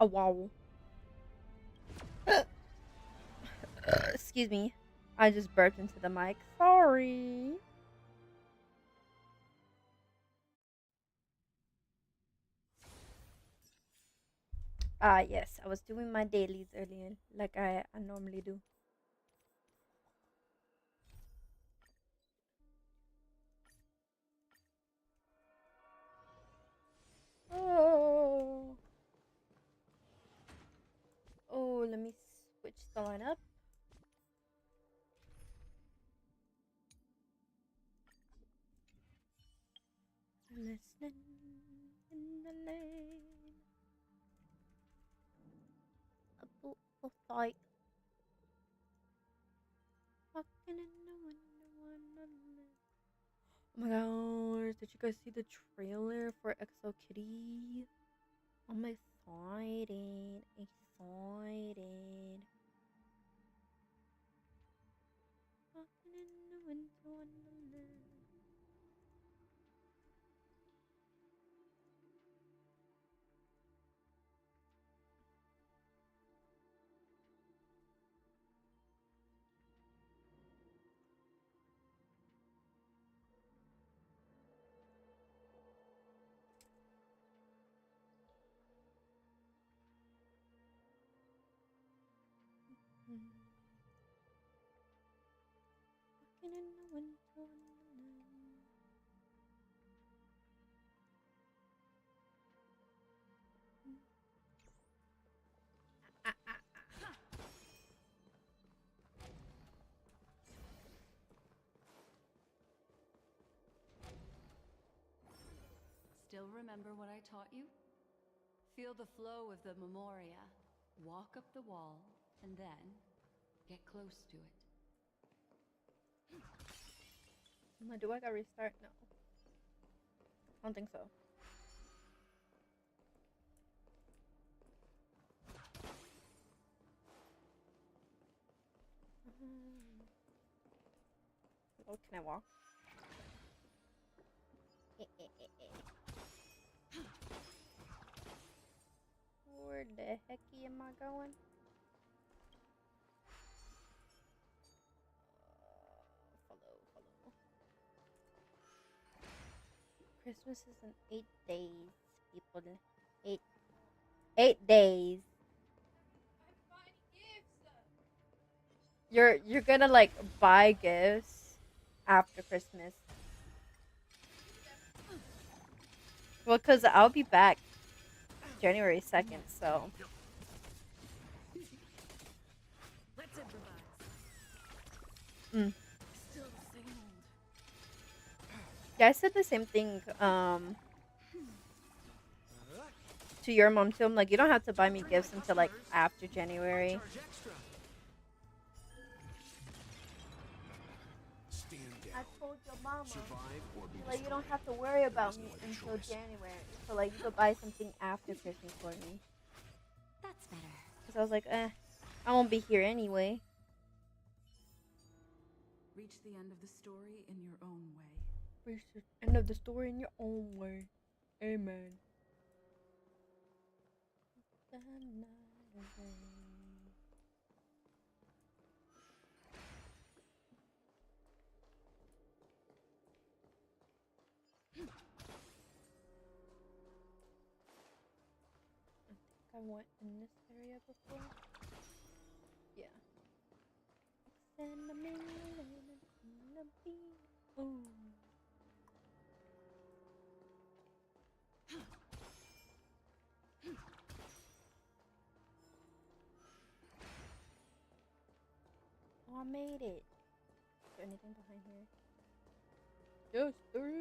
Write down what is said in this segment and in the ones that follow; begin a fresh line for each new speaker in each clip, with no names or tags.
A wow. Excuse me. I just burped into the mic. Sorry. Yes. I was doing my dailies earlier, like I normally do. Oh. Oh, let me switch the line up. Listening in the lane. A fight. Walking in the window. Oh my gosh, did you guys see the trailer for XO Kitty? I'm excited. Excited. Walking in the window. Walking in the window.
Still remember what I taught you? Feel the flow of the memoria, walk up the wall, and then get close to it.
Do I gotta restart? No. I don't think so. Oh, can I walk? Where the heck am I going? Follow. Christmas is in 8 days, people. 8 days. You're gonna like buy gifts after Christmas. Well, cause I'll be back January 2nd, so.
Let's improvise. Still the same old.
Yeah, I said the same thing to your mom too. I'm like, you don't have to buy me gifts until like after January. I told your mama, like, you don't have to worry about me until January. So like, you could buy something after Christmas for me.
That's better.
Cause I was like, I won't be here anyway.
Reach the end of the story in your own way.
Reach the end of the story in your own way. Amen. I went in this area before. Yeah. Ooh. Oh, I made it. Is there anything behind here? Yes, there is.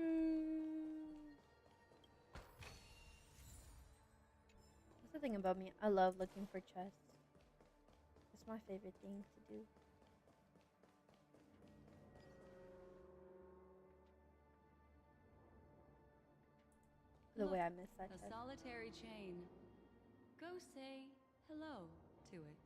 That's the thing about me. I love looking for chests. It's my favorite thing to do. The way I miss that
A
chest.
solitary chain. Go say hello to it.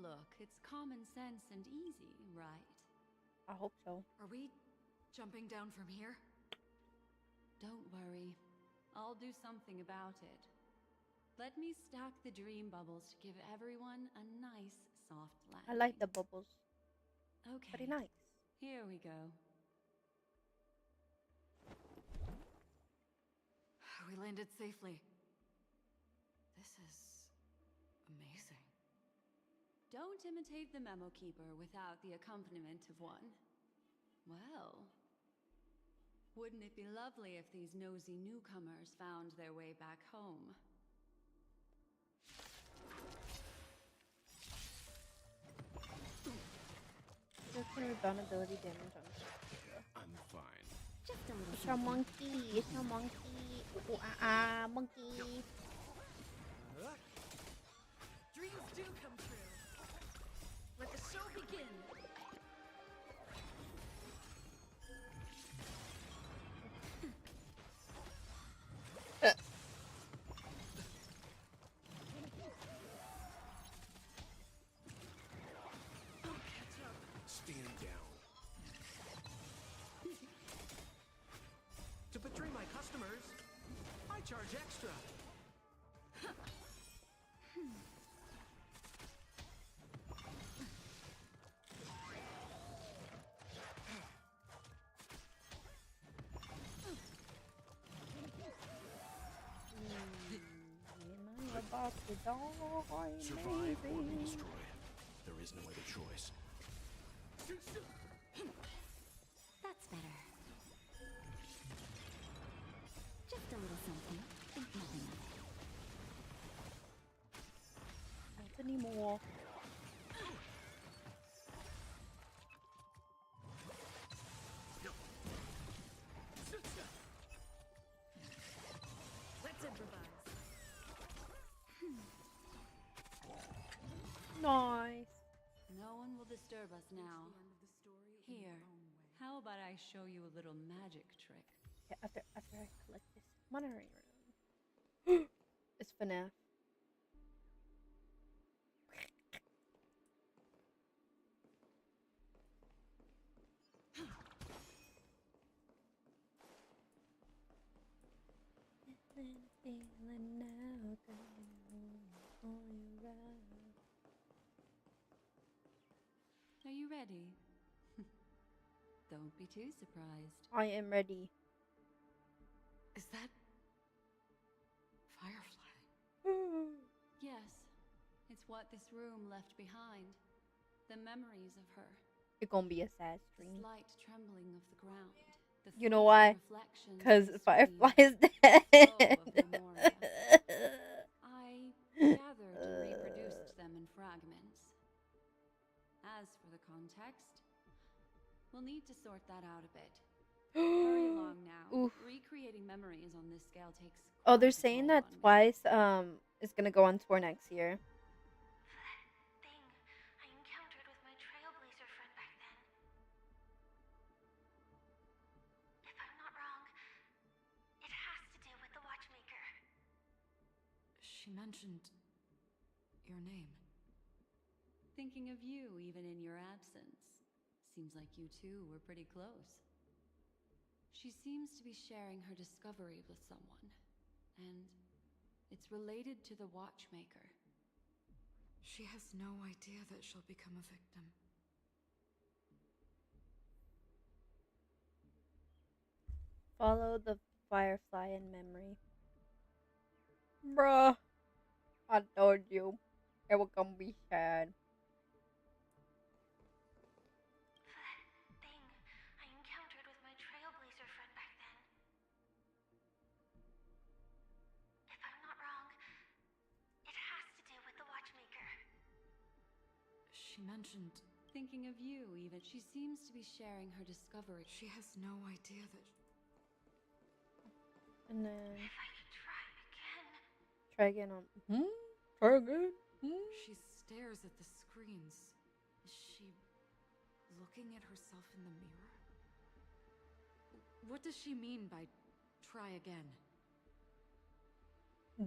Look, it's common sense and easy, right?
I hope so.
Are we jumping down from here?
Don't worry. I'll do something about it. Let me stack the dream bubbles to give everyone a nice, soft landing.
I like the bubbles.
Okay.
Pretty nice.
Here we go.
We landed safely. This is amazing.
Don't imitate the memo keeper without the accompaniment of one. Well, wouldn't it be lovely if these nosy newcomers found their way back home?
Just can rebound ability damage on
I'm fine.
Just a little
It's a monkey. It's a monkey. Ooh, monkey.
Dreams do come true. Let the show begin.
Stand down. To betray my customers, I charge extra.
Am I about to die?
Survive or be
Maybe.
destroyed. There is no other choice.
That's better. Just a little something. Think nothing of it.
Not anymore.
Let's improvise.
Nice.
No one will disturb us now. Here, how about I show you a little magic trick?
Yeah, after I collect this monitoring room. It's FNAF.
Are you ready? Don't be too surprised.
I am ready.
Is that Firefly?
Yes, it's what this room left behind. The memories of her.
It's gonna be a sad
The
stream.
slight trembling of the ground. The
You know
fleeting
why?
reflections
Because
of the
Firefly
screen,
is
the
dead.
flow of Memoria. I gathered and reproduced them in fragments. As for the context, we'll need to sort that out a bit. Hurry along now.
Oof.
Recreating memories on this scale takes
Oh, they're
quite a
saying
toll
that
on me.
Twice is gonna go on tour next year.
Thing I encountered with my trailblazer friend back then. If I'm not wrong, it has to do with the watchmaker.
She mentioned your name.
Thinking of you even in your absence. Seems like you two were pretty close. She seems to be sharing her discovery with someone, and it's related to the watchmaker.
She has no idea that she'll become a victim.
Follow the Firefly in memory. Bruh. I told you. It was gonna be sad.
That thing I encountered with my trailblazer friend back then. If I'm not wrong, it has to do with the watchmaker.
She mentioned
Thinking of you even. She seems to be sharing her discovery.
she has no idea that
And then
If I could try again.
try again on. Try again.
she stares at the screens. Is she looking at herself in the mirror? What does she mean by try again?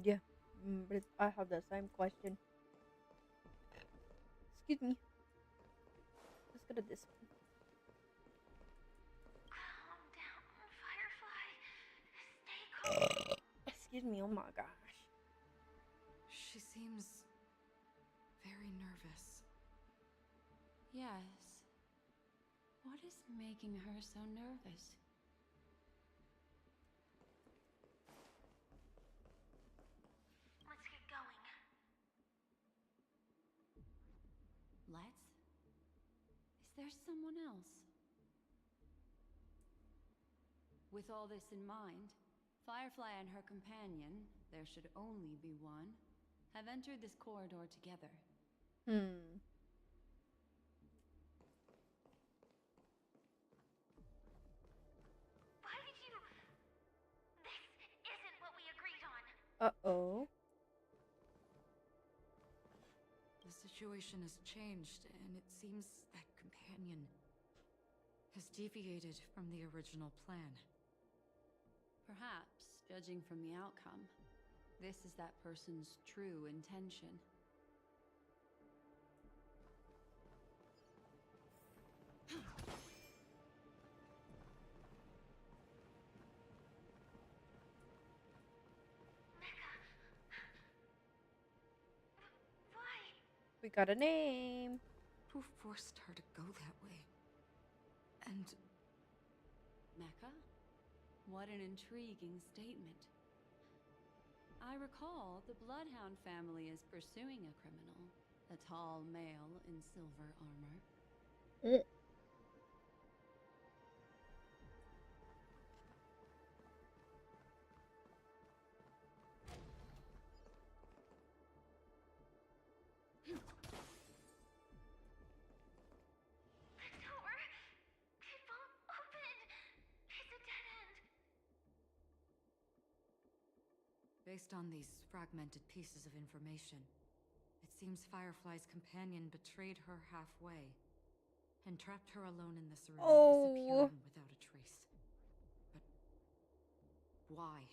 Yeah. But I have the same question. Excuse me. Let's go to this one. Excuse me, oh my gosh.
She seems very nervous.
Yes. What is making her so nervous?
Let's get going.
Let's? Is there someone else? With all this in mind, Firefly and her companion, there should only be one, have entered this corridor together.
Why did you... This isn't what we agreed on.
Uh-oh.
The situation has changed, and it seems that companion has deviated from the original plan.
Perhaps, judging from the outcome, this is that person's true intention.
Why?
We got a name.
Who forced her to go that way? And
Mecca? What an intriguing statement. I recall the Bloodhound family is pursuing a criminal, a tall male in silver armor.
The door! It won't open! It's a dead end!
based on these fragmented pieces of information, it seems Firefly's companion betrayed her halfway and trapped her alone in this room, disappearing without a trace. But why?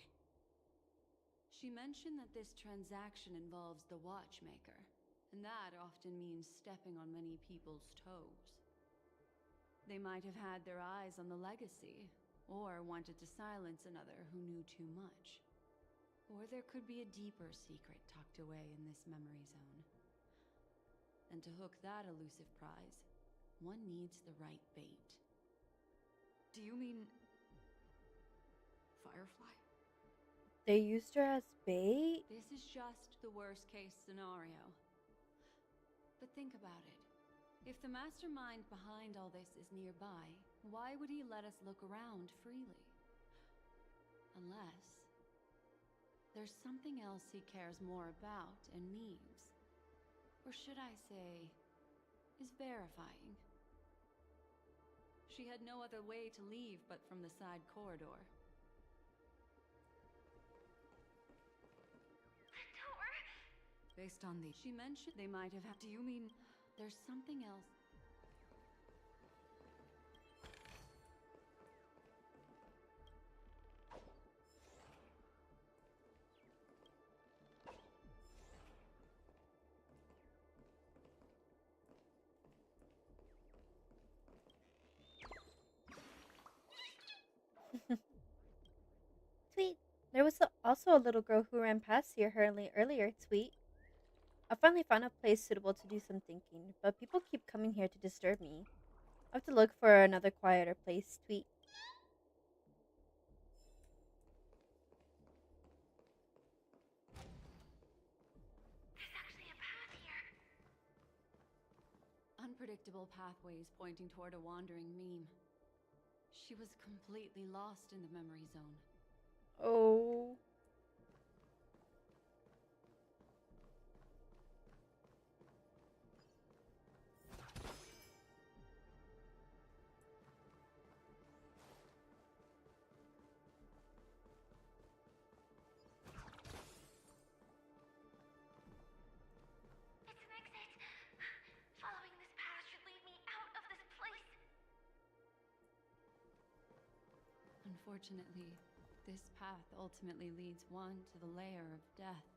She mentioned that this transaction involves the watchmaker, and that often means stepping on many people's toes. They might have had their eyes on the legacy, or wanted to silence another who knew too much. Or there could be a deeper secret tucked away in this memory zone. And to hook that elusive prize, one needs the right bait.
Do you mean Firefly?
They used her as bait?
This is just the worst case scenario. But think about it. If the mastermind behind all this is nearby, why would he let us look around freely? Unless there's something else he cares more about and needs. Or should I say, is verifying. She had no other way to leave but from the side corridor.
The door?
Based on the...
She mentioned they might have had...
Do you mean...
There's something else.
Tweet. There was also a little girl who ran past here earlier. Tweet. I finally found a place suitable to do some thinking, but people keep coming here to disturb me. I have to look for another quieter place. Tweet.
There's actually a path here.
Unpredictable pathways pointing toward a wandering meme. She was completely lost in the memory zone.
Oh.
It's an exit. Following this path should lead me out of this place.
Unfortunately, this path ultimately leads one to the lair of death.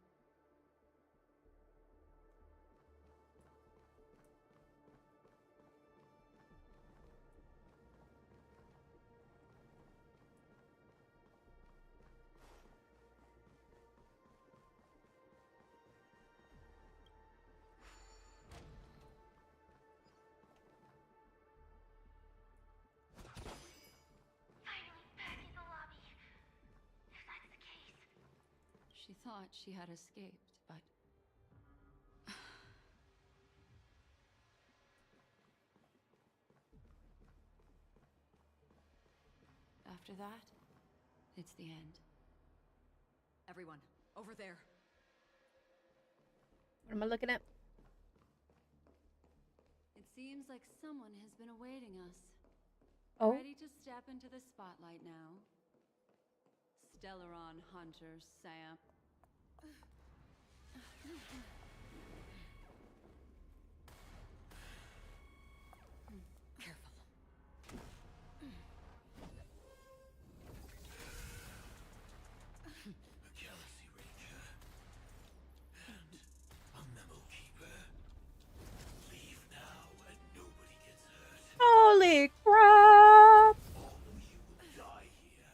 She thought she had escaped, but... After that, it's the end.
Everyone, over there.
What am I looking at?
It seems like someone has been awaiting us.
Oh.
Ready to step into the spotlight now. Stellaron Hunter Sam.
Careful.
A Galaxy Ranger. And a memo keeper. Leave now and nobody gets hurt.
Holy crap!
All of you will die here.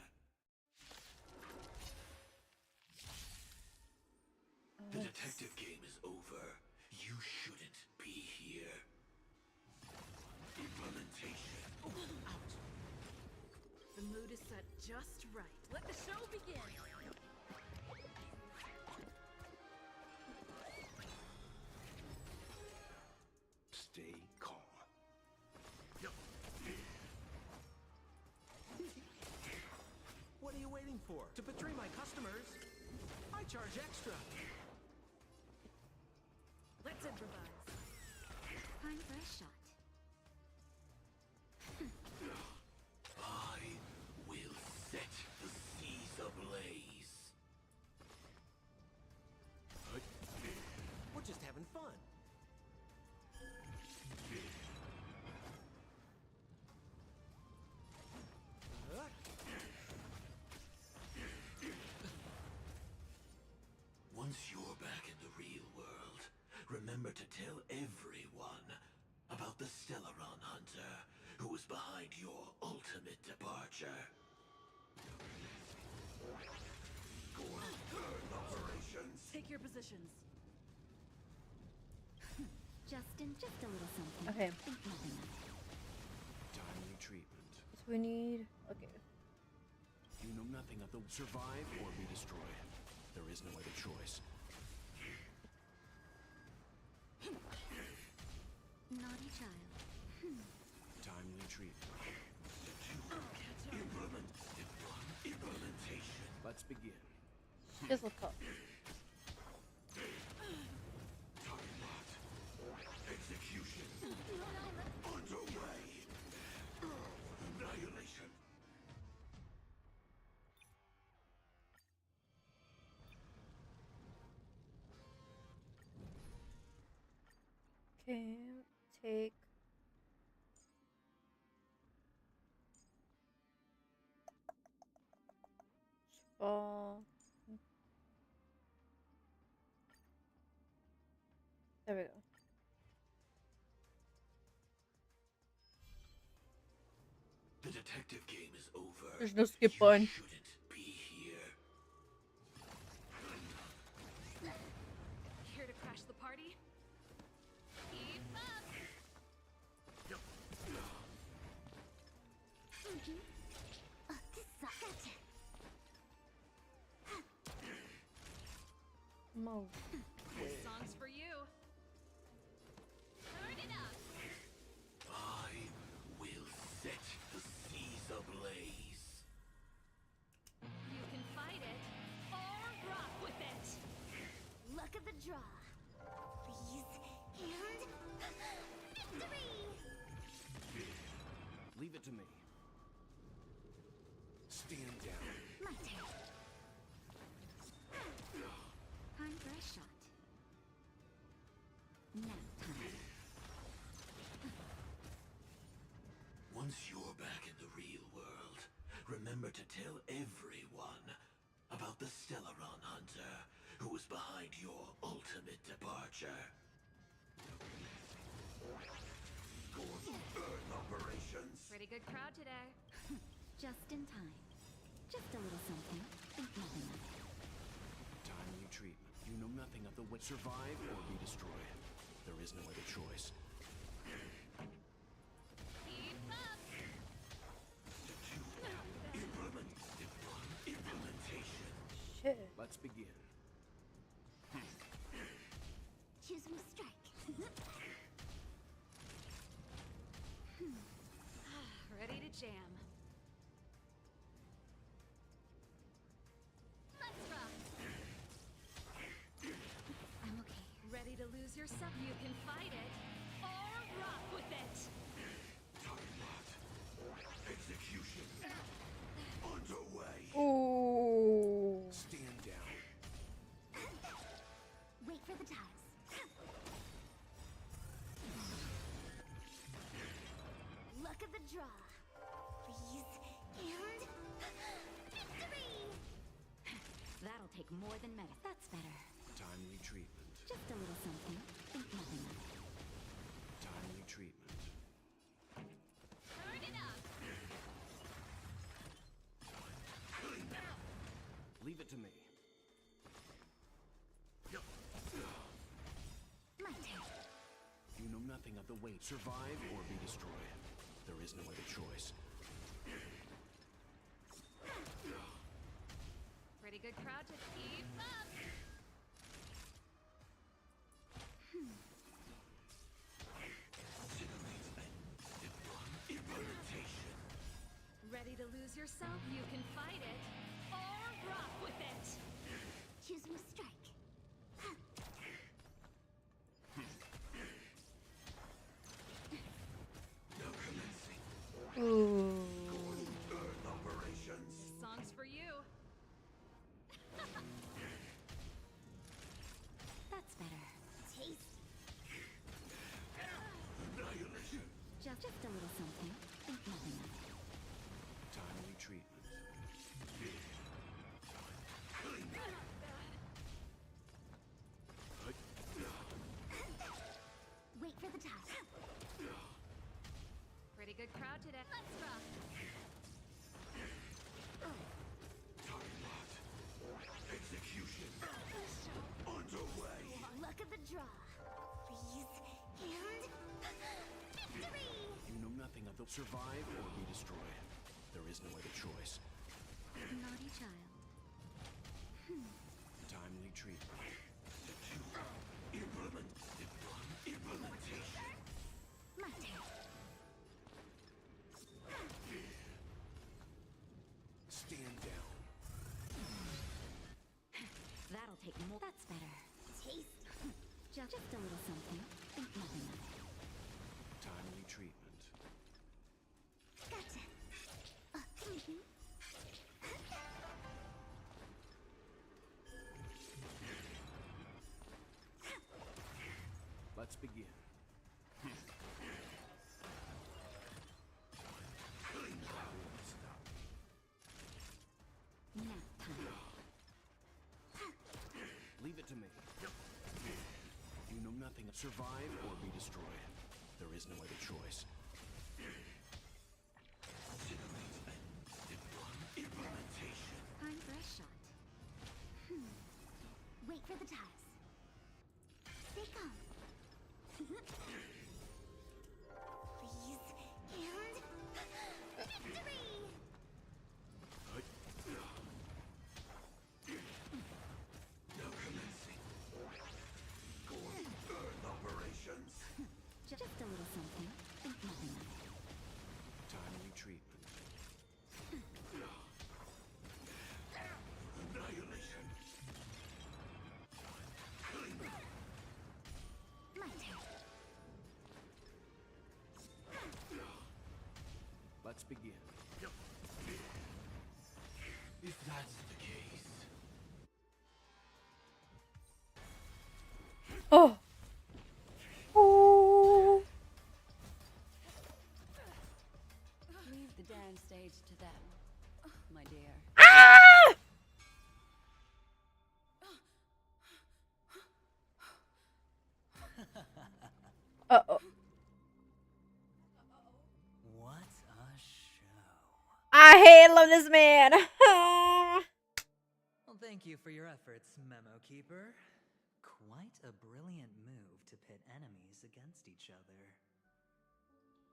The detective game is over. You shouldn't be here. Implementation.
Out. The mood is set just right. Let the show begin.
Stay calm. What are you waiting for? To betray my customers? I charge extra.
Let's improvise.
Time for a shot.
I will set the seas ablaze. We're just having fun. Once you're back in the real world, remember to tell everyone about the Stellaron Hunter who was behind your ultimate departure. Operations.
Take your positions.
Justin, just a little something.
Okay.
Think nothing of it.
Timely treatment.
So we need. Okay.
You know nothing of the survive or be destroyed. There is no other choice.
Naughty child.
Timely treatment. Implementation. Let's begin.
Just look up.
Execution. Underway. Annihilation.
Okay. Take. Ball. There we go.
The detective game is over.
There's no skip
You
button.
shouldn't be here.
Here to crash the party?
Keep up. Gotcha.
Mo.
This song's for you.
Turn it up.
I will set the seas ablaze.
You can fight it or rock with it.
Look at the draw. Please. And victory!
Leave it to me. Stand down.
My turn.
Time for a shot. Now time.
Once you're back in the real world, remember to tell everyone about the Stellaron Hunter who was behind your ultimate departure. Earth operations.
Pretty good crowd today. Just in time. Just a little something. Think nothing of it.
Timely treatment. You know nothing of the way. Survive or be destroyed. There is no other choice.
Keep up.
Implementation.
Shit.
Let's begin.
yourself, you can fight it or rock with it.
Execution underway.
Ooh.
Stand down.
Wait for the tiles. Look at the draw. Freeze and victory!
That'll take more than medicine. That's better.
Timely treatment.
Just a little something. Think nothing of it.
Timely treatment.
Turn it up.
Leave it to me.
My turn.
You know nothing of the weight. Survive or be destroyed. There is no other choice.
Pretty good crowd to keep up. Ready to lose yourself? You can fight it or rock with it.
Choose my strike.
Ooh.
Operations.
This song's for you. That's better.
Taste.
Annihilation.
Just a little something. Think nothing of it.
Timely treatment.
Wait for the tiles.
Pretty good crowd today. Let's rock.
Execution underway.
Look at the draw. Freeze and victory!
You know nothing of the survive or be destroyed. There is no other choice.
Naughty child.
Timely treatment. Implementation.
My turn.
Stand down.
That'll take more. That's better.
Taste.
Just a little something. Think nothing of it.
Timely treatment.
Gotcha.
Let's begin.
Nap time.
Leave it to me. You know nothing of survive or be destroyed. There is no other choice. Implementation.
Time for a shot.
Wait for the tiles. Stay calm. Freeze and victory!
Now commencing. Earth operations.
Just a little something. Think nothing of it.
Timely treatment. Annihilation.
My turn.
Let's begin. If that's the case.
Oh. Ooh.
Leave the dance stage to them, my dear.
Ah! Uh-oh.
What a show.
Love this man.
Well, thank you for your efforts, Memo Keeper. Quite a brilliant move to pit enemies against each other.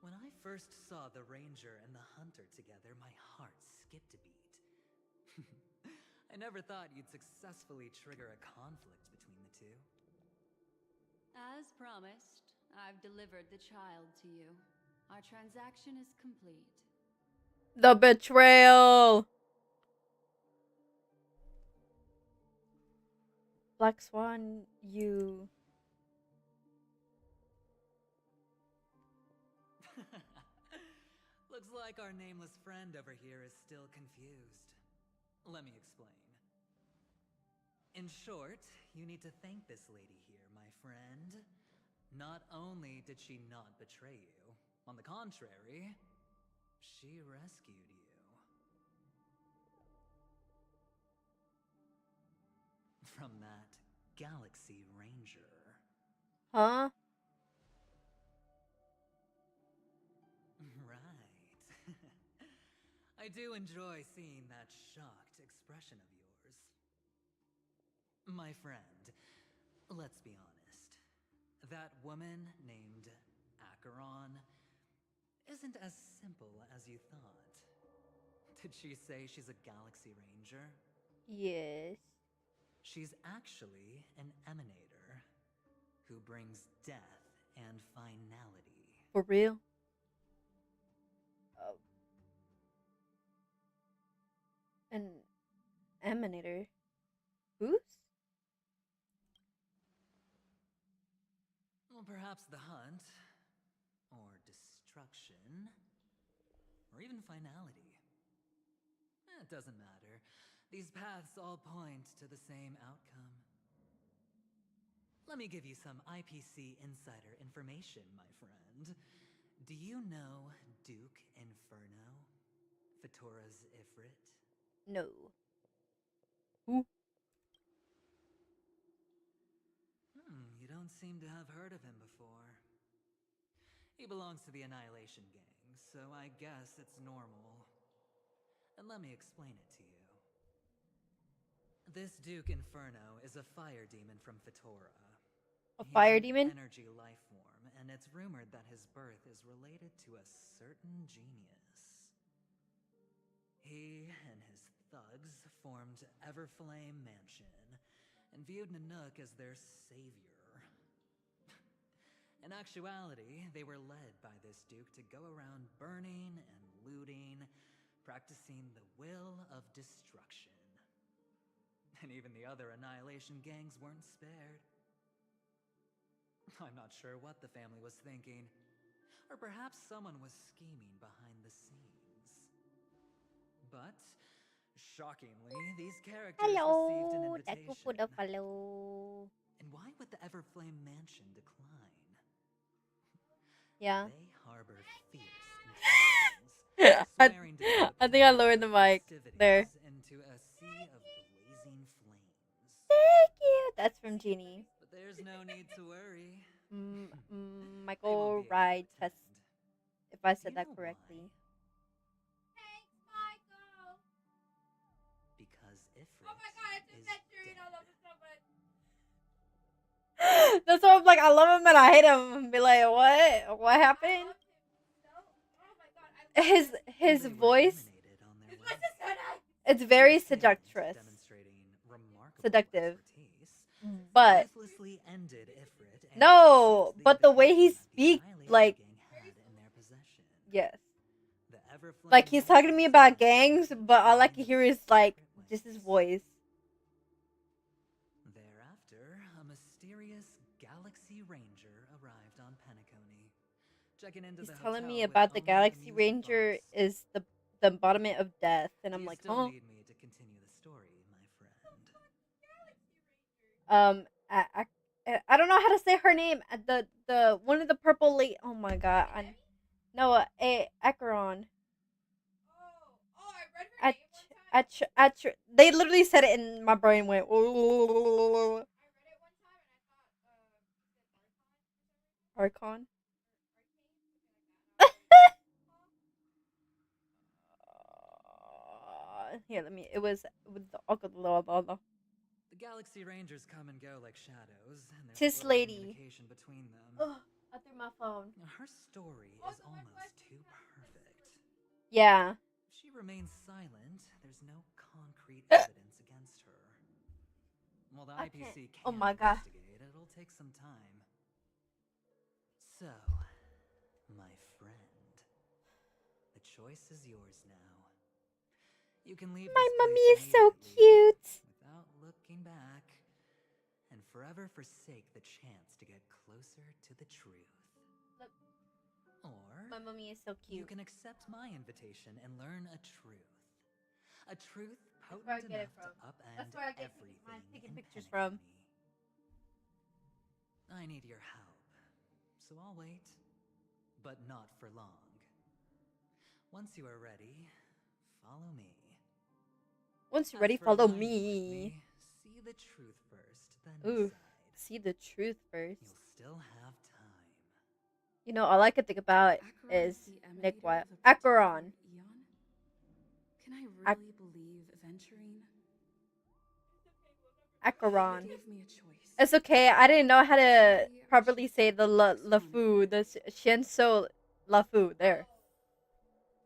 When I first saw the Ranger and the Hunter together, my heart skipped a beat. I never thought you'd successfully trigger a conflict between the two.
As promised, I've delivered the child to you. Our transaction is complete.
The betrayal. Black Swan, you
Looks like our nameless friend over here is still confused. Let me explain. In short, you need to thank this lady here, my friend. Not only did she not betray you, on the contrary, she rescued you. From that Galaxy Ranger.
Huh?
Right. I do enjoy seeing that shocked expression of yours. My friend, let's be honest. That woman named Acheron isn't as simple as you thought. Did she say she's a Galaxy Ranger?
Yes.
She's actually an emanator who brings death and finality.
For real? Oh. An emanator. Whose?
Well, perhaps the hunt, or destruction, or even finality. It doesn't matter. These paths all point to the same outcome. Let me give you some IPC insider information, my friend. Do you know Duke Inferno? Fatora's Ifrit?
No. Who?
You don't seem to have heard of him before. He belongs to the Annihilation Gang, so I guess it's normal. And let me explain it to you. This Duke Inferno is a fire demon from Fatora.
A
He's
fire
an
demon?
energy life form, and it's rumored that his birth is related to a certain genius. He and his thugs formed Everflame Mansion and viewed Nanook as their savior. In actuality, they were led by this Duke to go around burning and looting, practicing the will of destruction. And even the other Annihilation gangs weren't spared. I'm not sure what the family was thinking. Or perhaps someone was scheming behind the scenes. But, shockingly, these characters received an
Hello. That's
invitation.
for the follow.
And why would the Everflame Mansion decline?
Yeah.
They harbor fierce intentions, swearing to put
I think I lowered the mic. There.
festivities into a sea of blazing flames.
Thank you. That's from Genie.
But there's no need to worry.
Michael
be able to
Ride Test.
attend.
If I
Do
said
you
that
know
correctly.
Because Ifrit
Oh my god, I took
is
that shirt. I
dead.
love it so much.
That's why I'm like, I love him and I hate him. Be like, what? What
I
happened?
love him so. Oh my god, I love him.
His
They were
voice,
eliminated on their
His
way.
voice is so nice.
it's very
His talent,
seductress.
demonstrating remarkable
Seductive.
expertise,
But
ruthlessly ended Ifrit and
no,
kept
but the way he
invitation that the
speaks,
Annihilation
like,
Gang had in their possession.
yes.
The Everflame
Like he's talking to me
Mansion
about gangs, but all I can hear is like just his voice.
Thereafter, a mysterious Galaxy Ranger arrived on Penacony. Checking into
He's
the
telling
hotel
me
with
about the
only
Galaxy
amusement
Ranger
bucks.
is the embodiment of death, and
Do
I'm
you
like,
still
huh?
need me to continue the story, my friend?
I don't know how to say her name. The one of the purple late. Oh my god, no, Acheron.
Oh, I read her name one time.
They literally said it, and my brain went.
I read it one time and I thought,
Archon. Here, let me. It was with the
The Galaxy Rangers come and go like shadows, and there's
Tis
little
lady.
communication between them.
Oh, I threw my phone.
Now, her story is almost too perfect.
Yeah.
If she remains silent, there's no concrete evidence against her. While the
I
IPC
can't- oh
can
my God.
investigate, it'll take some time. So, my friend, the choice is yours now. You can leave
My
this
mummy
place
is so
immediately,
cute.
without looking back, and forever forsake the chance to get closer to the truth.
Look.
Or
My mummy is so
you
cute.
can accept my invitation and learn a truth. A truth
That's where I
potent
get it
enough to
from.
upend
That's where I get my
everything
taking
in
pictures from.
Penacony. I need your help, so I'll wait, but not for long. Once you are ready, follow me.
Once you're
As
ready,
for
follow
aligning with
me.
see the truth first, then
Ooh,
decide.
see the truth first.
You'll still have time.
You know, all I could think about
Acheron
is
the
Nick
emanator
White.
of a particular
Acheron.
eon? Can I
Ac-
really believe Aventurine?
Acheron.
Gave me a choice.
It's okay. I didn't know how to
Maybe I
properly
should
say
set
the
next on
LaFu, the Shienso LaFu. There.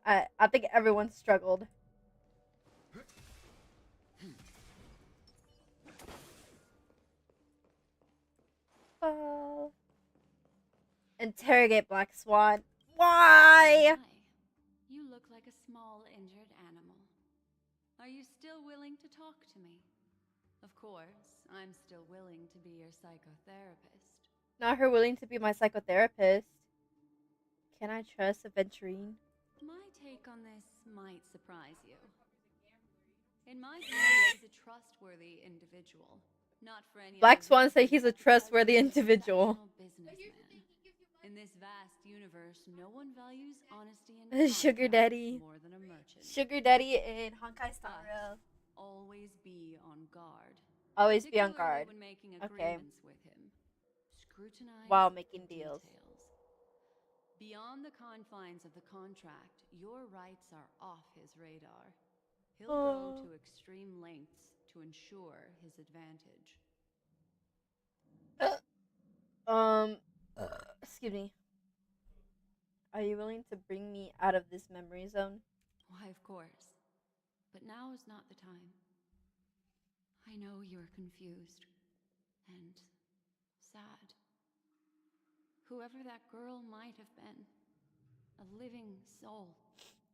I think everyone struggled. Oh. Interrogate Black Swan. Why?
Why? You look like a small injured animal. Are you still willing to talk to me? Of course, I'm still willing to be your psychotherapist.
Not her willing to be my psychotherapist. Can I trust Aventurine?
My take on this might surprise you. In my view, he's a trustworthy individual. Not for any
Black
other
Swan say
reason,
he's a
but because
trustworthy
he's an
individual.
exceptional businessman. In this vast universe, no one values honesty and
Sugar
contract
daddy.
more than a merchant.
Sugar Daddy in Honkai Star
But
Rail.
always be on guard.
Always be on
Particularly
guard.
when making
Okay.
agreements with him. Scrutinize
While making
the
deals.
details. Beyond the confines of the contract, your rights are off his radar. He'll go to extreme lengths to ensure his advantage.
Excuse me. Are you willing to bring me out of this memory zone?
Why, of course. But now is not the time. I know you're confused and sad. Whoever that girl might have been, a living soul.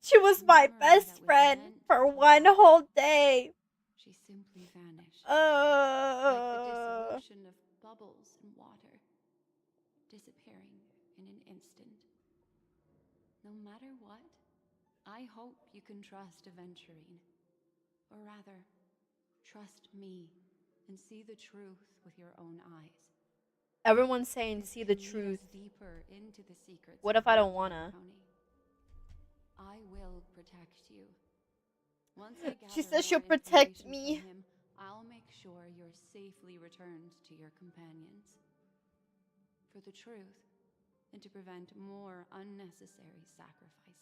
She was my
Memory
best
that was
friend
meant
for
to
one
last.
whole day.
She simply vanished. Like the
Uh,
dissolution of bubbles in water, disappearing in an instant. No matter what, I hope you can trust Aventurine. Or rather, trust me and see the truth with your own eyes.
Everyone's saying
This
see the
can lead
truth.
us deeper into the secrets
What
of
if I don't
Lord
wanna?
Penacony. I will protect you. Once I gather
She says she'll
more
protect
information
me.
from him, I'll make sure you're safely returned to your companions. For the truth, and to prevent more unnecessary sacrifices.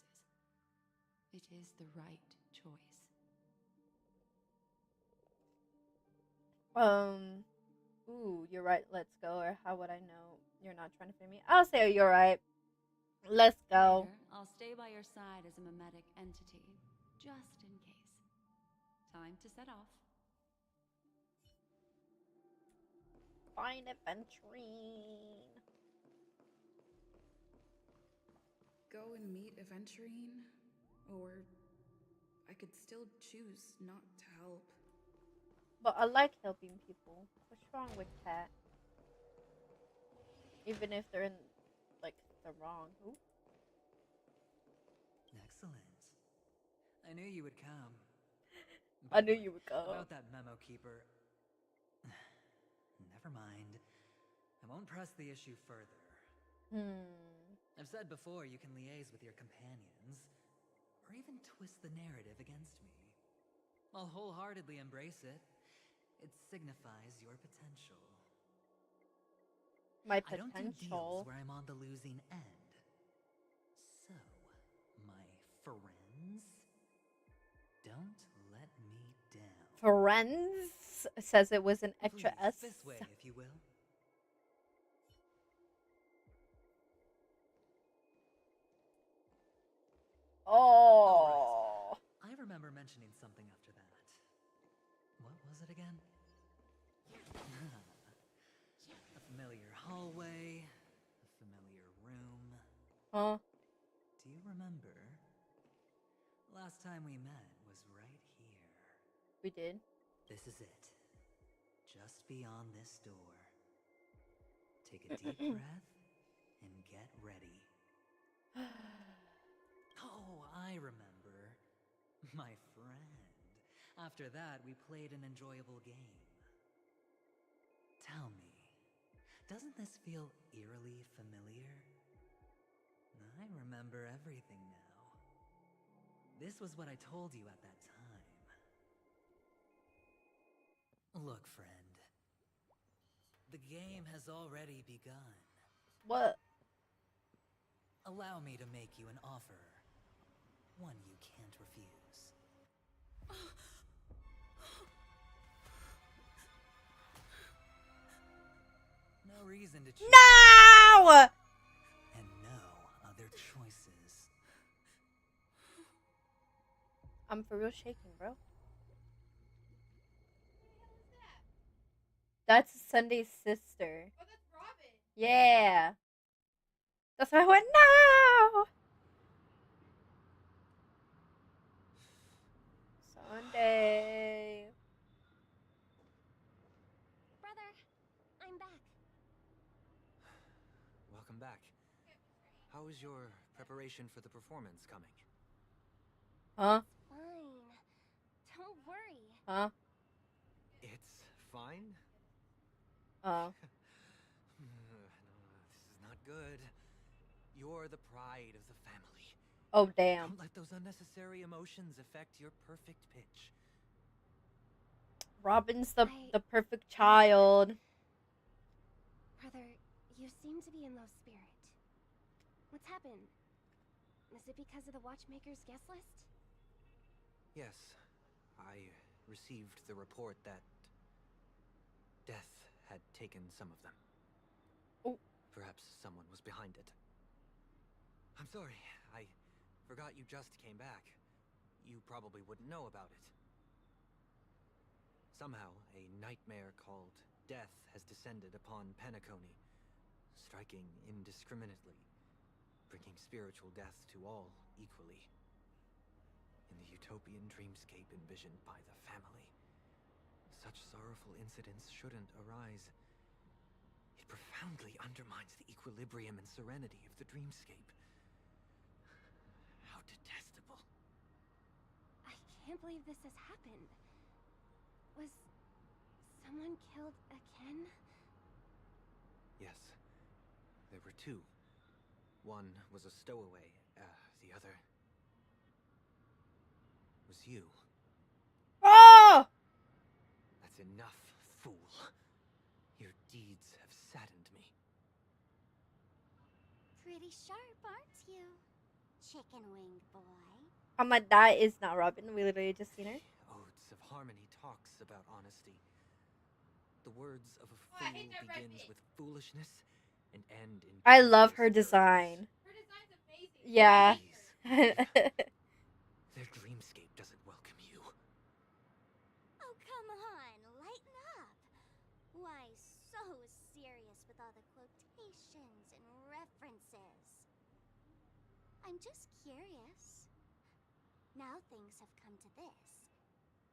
It is the right choice.
Ooh, you're right. Let's go. Or how would I know you're not trying to frame me? I'll say you're right. Let's go.
Later, I'll stay by your side as a mimetic entity, just in case. Time to set off.
Find Aventurine.
Go and meet Aventurine, or I could still choose not to help.
But I like helping people. What's wrong with that? Even if they're in, like, the wrong. Ooh.
Excellent. I knew you would come.
I
By the
knew
way,
you would go.
About that memo keeper. Never mind. I won't press the issue further. I've said before you can liaise with your companions, or even twist the narrative against me. I'll wholeheartedly embrace it. It signifies your potential.
My
I don't do deals
potential.
where I'm on the losing end. So, my friends, don't let me down.
Friends says it was an extra
Please,
S.
this way, if you will.
Oh.
I remember mentioning something after that. What was it again? A familiar hallway, a familiar room.
Huh?
Do you remember? Last time we met was right here.
We did.
This is it. Just beyond this door. Take a deep breath and get ready. I remember. My friend. After that, we played an enjoyable game. Tell me, doesn't this feel eerily familiar? I remember everything now. This was what I told you at that time. Look, friend. The game has already begun.
What?
Allow me to make you an offer. One you can't refuse. No reason to choose.
No!
And no other choices.
I'm for real shaking, bro. That's Sunday's sister.
Oh, that's Robin.
Yeah. That's why I went, no! Sunday.
Brother, I'm back.
Welcome back. How is your preparation for the performance coming?
Huh?
Fine. Don't worry.
Huh?
It's fine?
Oh.
No, this is not good. You're the pride of the family.
Oh, damn.
Don't let those unnecessary emotions affect your perfect pitch.
Robin's the perfect child.
Brother, you seem to be in low spirit. What's happened? Is it because of the Watchmaker's guest list?
Yes, I received the report that death had taken some of them.
Oh.
Perhaps someone was behind it. I'm sorry, I forgot you just came back. You probably wouldn't know about it. Somehow, a nightmare called death has descended upon Penacony, striking indiscriminately, bringing spiritual death to all equally. In the utopian dreamscape envisioned by the family, such sorrowful incidents shouldn't arise. It profoundly undermines the equilibrium and serenity of the dreamscape. How detestable.
I can't believe this has happened. Was someone killed again?
Yes, there were two. One was a stowaway, the other was you.
Oh!
That's enough, fool. Your deeds have saddened me.
Pretty sharp, aren't you? Chicken-winged boy.
I'm like, that is not Robin. We literally just seen her.
Odes of Harmony talks about honesty. The words of a
Oh, I
fool
hate that red
begins
thing.
with foolishness and end in
I love her
devious
design.
Her design's amazing.
Yeah.
Their dreamscape doesn't welcome you.
Oh, come on, lighten up. Why so serious with all the quotations and references? I'm just curious. Now things have come to this.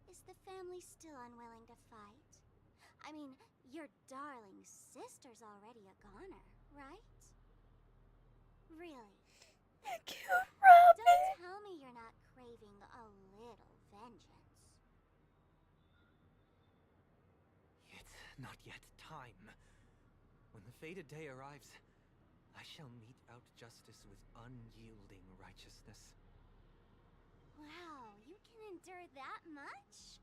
Is the family still unwilling to fight? I mean, your darling sister's already a goner, right? Really?
Cute Robin.
Don't tell me you're not craving a little vengeance.
It's not yet time. When the fated day arrives, I shall mete out justice with unyielding righteousness.
Wow, you can endure that much?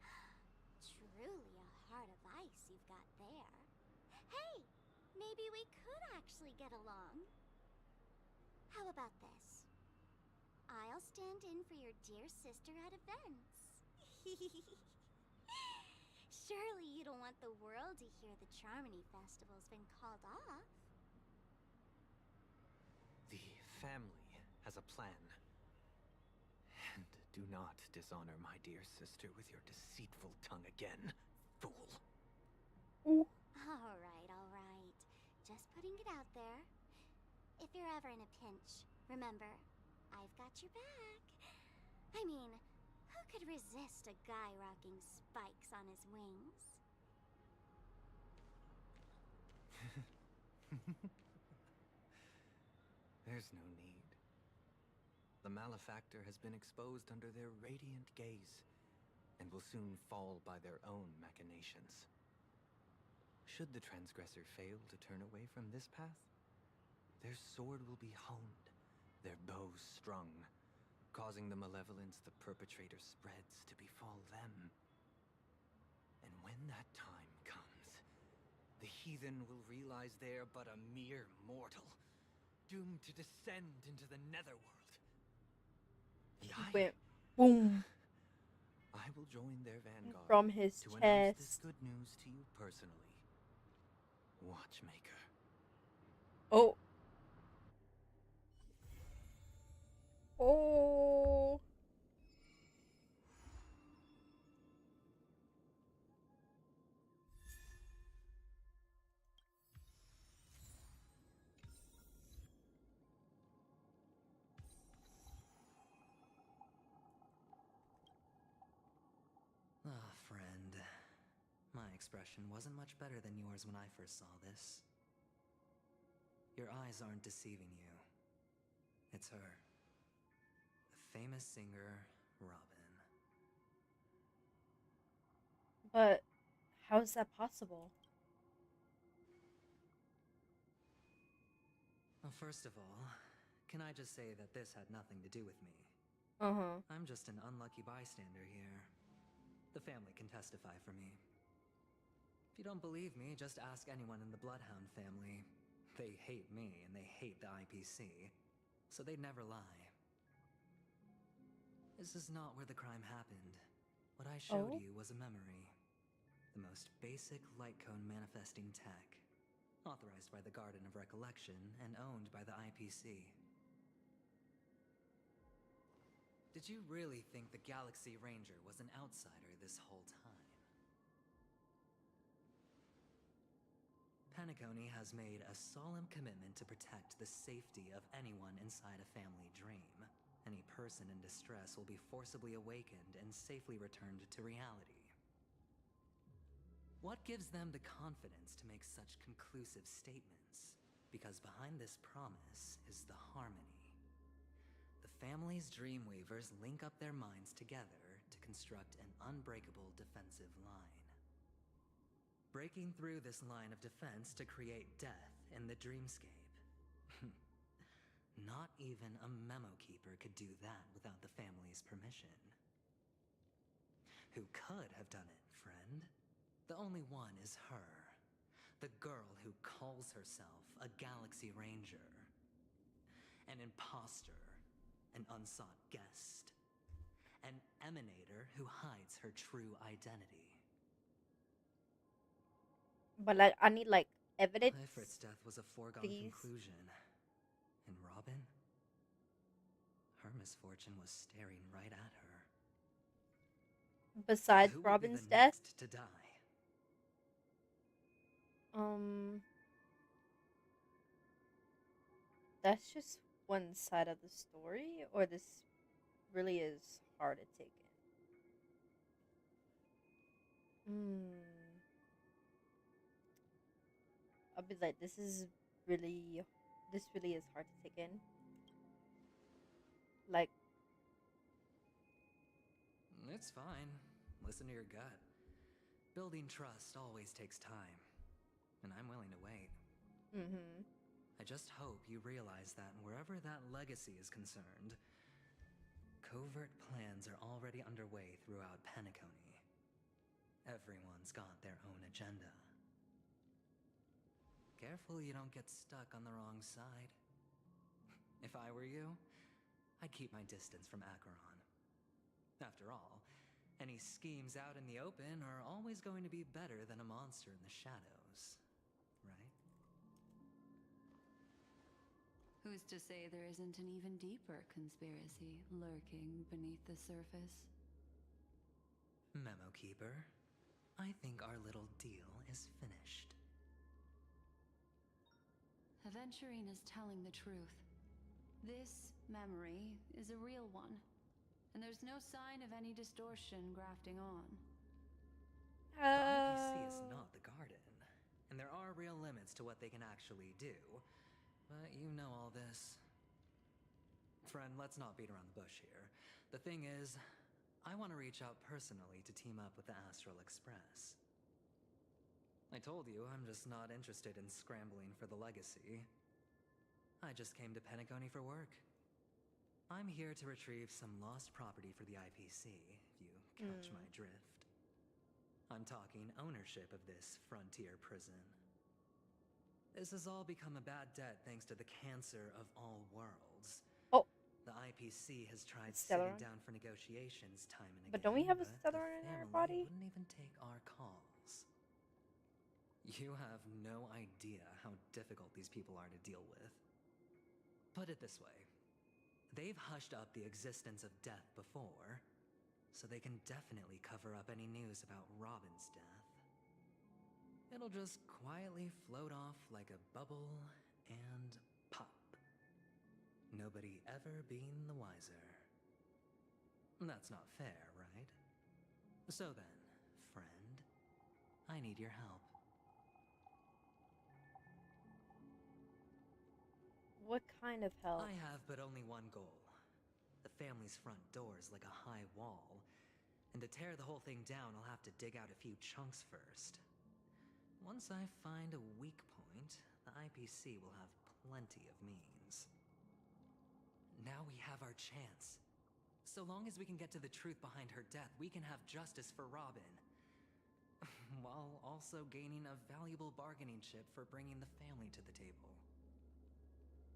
Truly a heart of ice you've got there. Hey, maybe we could actually get along. How about this? I'll stand in for your dear sister at events. Surely you don't want the world to hear the Charmony Festival's been called off.
The family has a plan. And do not dishonor my dear sister with your deceitful tongue again, fool.
All right. Just putting it out there. If you're ever in a pinch, remember, I've got your back. I mean, who could resist a guy rocking spikes on his wings?
There's no need. the malefactor has been exposed under their radiant gaze, and will soon fall by their own machinations. Should the transgressor fail to turn away from this path, their sword will be honed, their bows strung, causing the malevolence the perpetrator spreads to befall them. And when that time comes, the heathen will realize they are but a mere mortal, doomed to descend into the netherworld.
Went boom
I will join their vanguard
from his
to announce this
chest.
good news to you personally, Watchmaker.
Oh. Oh.
Ah, friend. My expression wasn't much better than yours when I first saw this. Your eyes aren't deceiving you. It's her. The famous singer, Robin.
But how is that possible?
Well, first of all, can I just say that this had nothing to do with me?
Uh-huh.
I'm just an unlucky bystander here. The family can testify for me. If you don't believe me, just ask anyone in the Bloodhound family. They hate me and they hate the IPC, so they'd never lie. This is not where the crime happened. What I showed
Oh.
you was a memory. The most basic light cone manifesting tech. Authorized by the Garden of Recollection and owned by the IPC. Did you really think the Galaxy Ranger was an outsider this whole time? Penacony has made a solemn commitment to protect the safety of anyone inside a family dream. Any person in distress will be forcibly awakened and safely returned to reality. What gives them the confidence to make such conclusive statements? Because behind this promise is the harmony. The family's Dreamweavers link up their minds together to construct an unbreakable defensive line. Breaking through this line of defense to create death in the dreamscape. Not even a memo keeper could do that without the family's permission. Who could have done it, friend? The only one is her. The girl who calls herself a Galaxy Ranger. An imposter. An unsought guest. An emanator who hides her true identity.
But like I need like evidence.
Ifrit's death was a foregone
Please.
conclusion. And Robin? Her misfortune was staring right at her.
Besides
Who would be
Robin's
the
death?
next to die?
That's just one side of the story, or this really is hard to take in. I'll be like, this really is hard to take in. Like,
It's fine. Listen to your gut. Building trust always takes time. And I'm willing to wait. I just hope you realize that wherever that legacy is concerned, covert plans are already underway throughout Penacony. Everyone's got their own agenda. Careful you don't get stuck on the wrong side. If I were you, I'd keep my distance from Acheron. After all, any schemes out in the open are always going to be better than a monster in the shadows, right?
Who's to say there isn't an even deeper conspiracy lurking beneath the surface?
Memo Keeper, I think our little deal is finished.
Aventurine is telling the truth. This memory is a real one, and there's no sign of any distortion grafting on.
The IPC is not the Garden, and there are real limits to what they can actually do. But you know all this. Friend, let's not beat around the bush here. The thing is, I want to reach out personally to team up with the Astral Express. I told you I'm just not interested in scrambling for the legacy. I just came to Penacony for work. I'm here to retrieve some lost property for the IPC, if you catch my drift. I'm talking ownership of this frontier prison. This has all become a bad debt thanks to the cancer of all worlds.
Oh.
The IPC has tried
Stellaron?
sitting down for negotiations time and again,
But don't we have a
but
Stellaron
the
in our
family
body?
wouldn't even take our calls. You have no idea how difficult these people are to deal with. Put it this way. They've hushed up the existence of death before, so they can definitely cover up any news about Robin's death. It'll just quietly float off like a bubble and pop. Nobody ever being the wiser. That's not fair, right? So then, friend, I need your help.
What kind of help?
I have but only one goal. The family's front door is like a high wall, and to tear the whole thing down, I'll have to dig out a few chunks first. Once I find a weak point, the IPC will have plenty of means. Now we have our chance. So long as we can get to the truth behind her death, we can have justice for Robin. While also gaining a valuable bargaining chip for bringing the family to the table.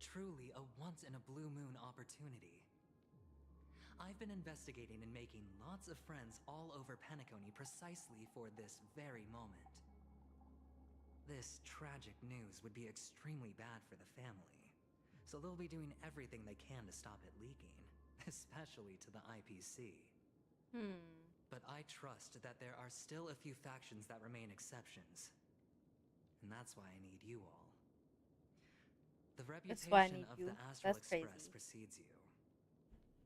Truly a once-in-a-blue-moon opportunity. I've been investigating and making lots of friends all over Penacony precisely for this very moment. This tragic news would be extremely bad for the family, so they'll be doing everything they can to stop it leaking, especially to the IPC. But I trust that there are still a few factions that remain exceptions, and that's why I need you all. The reputation of the Astral Express precedes you,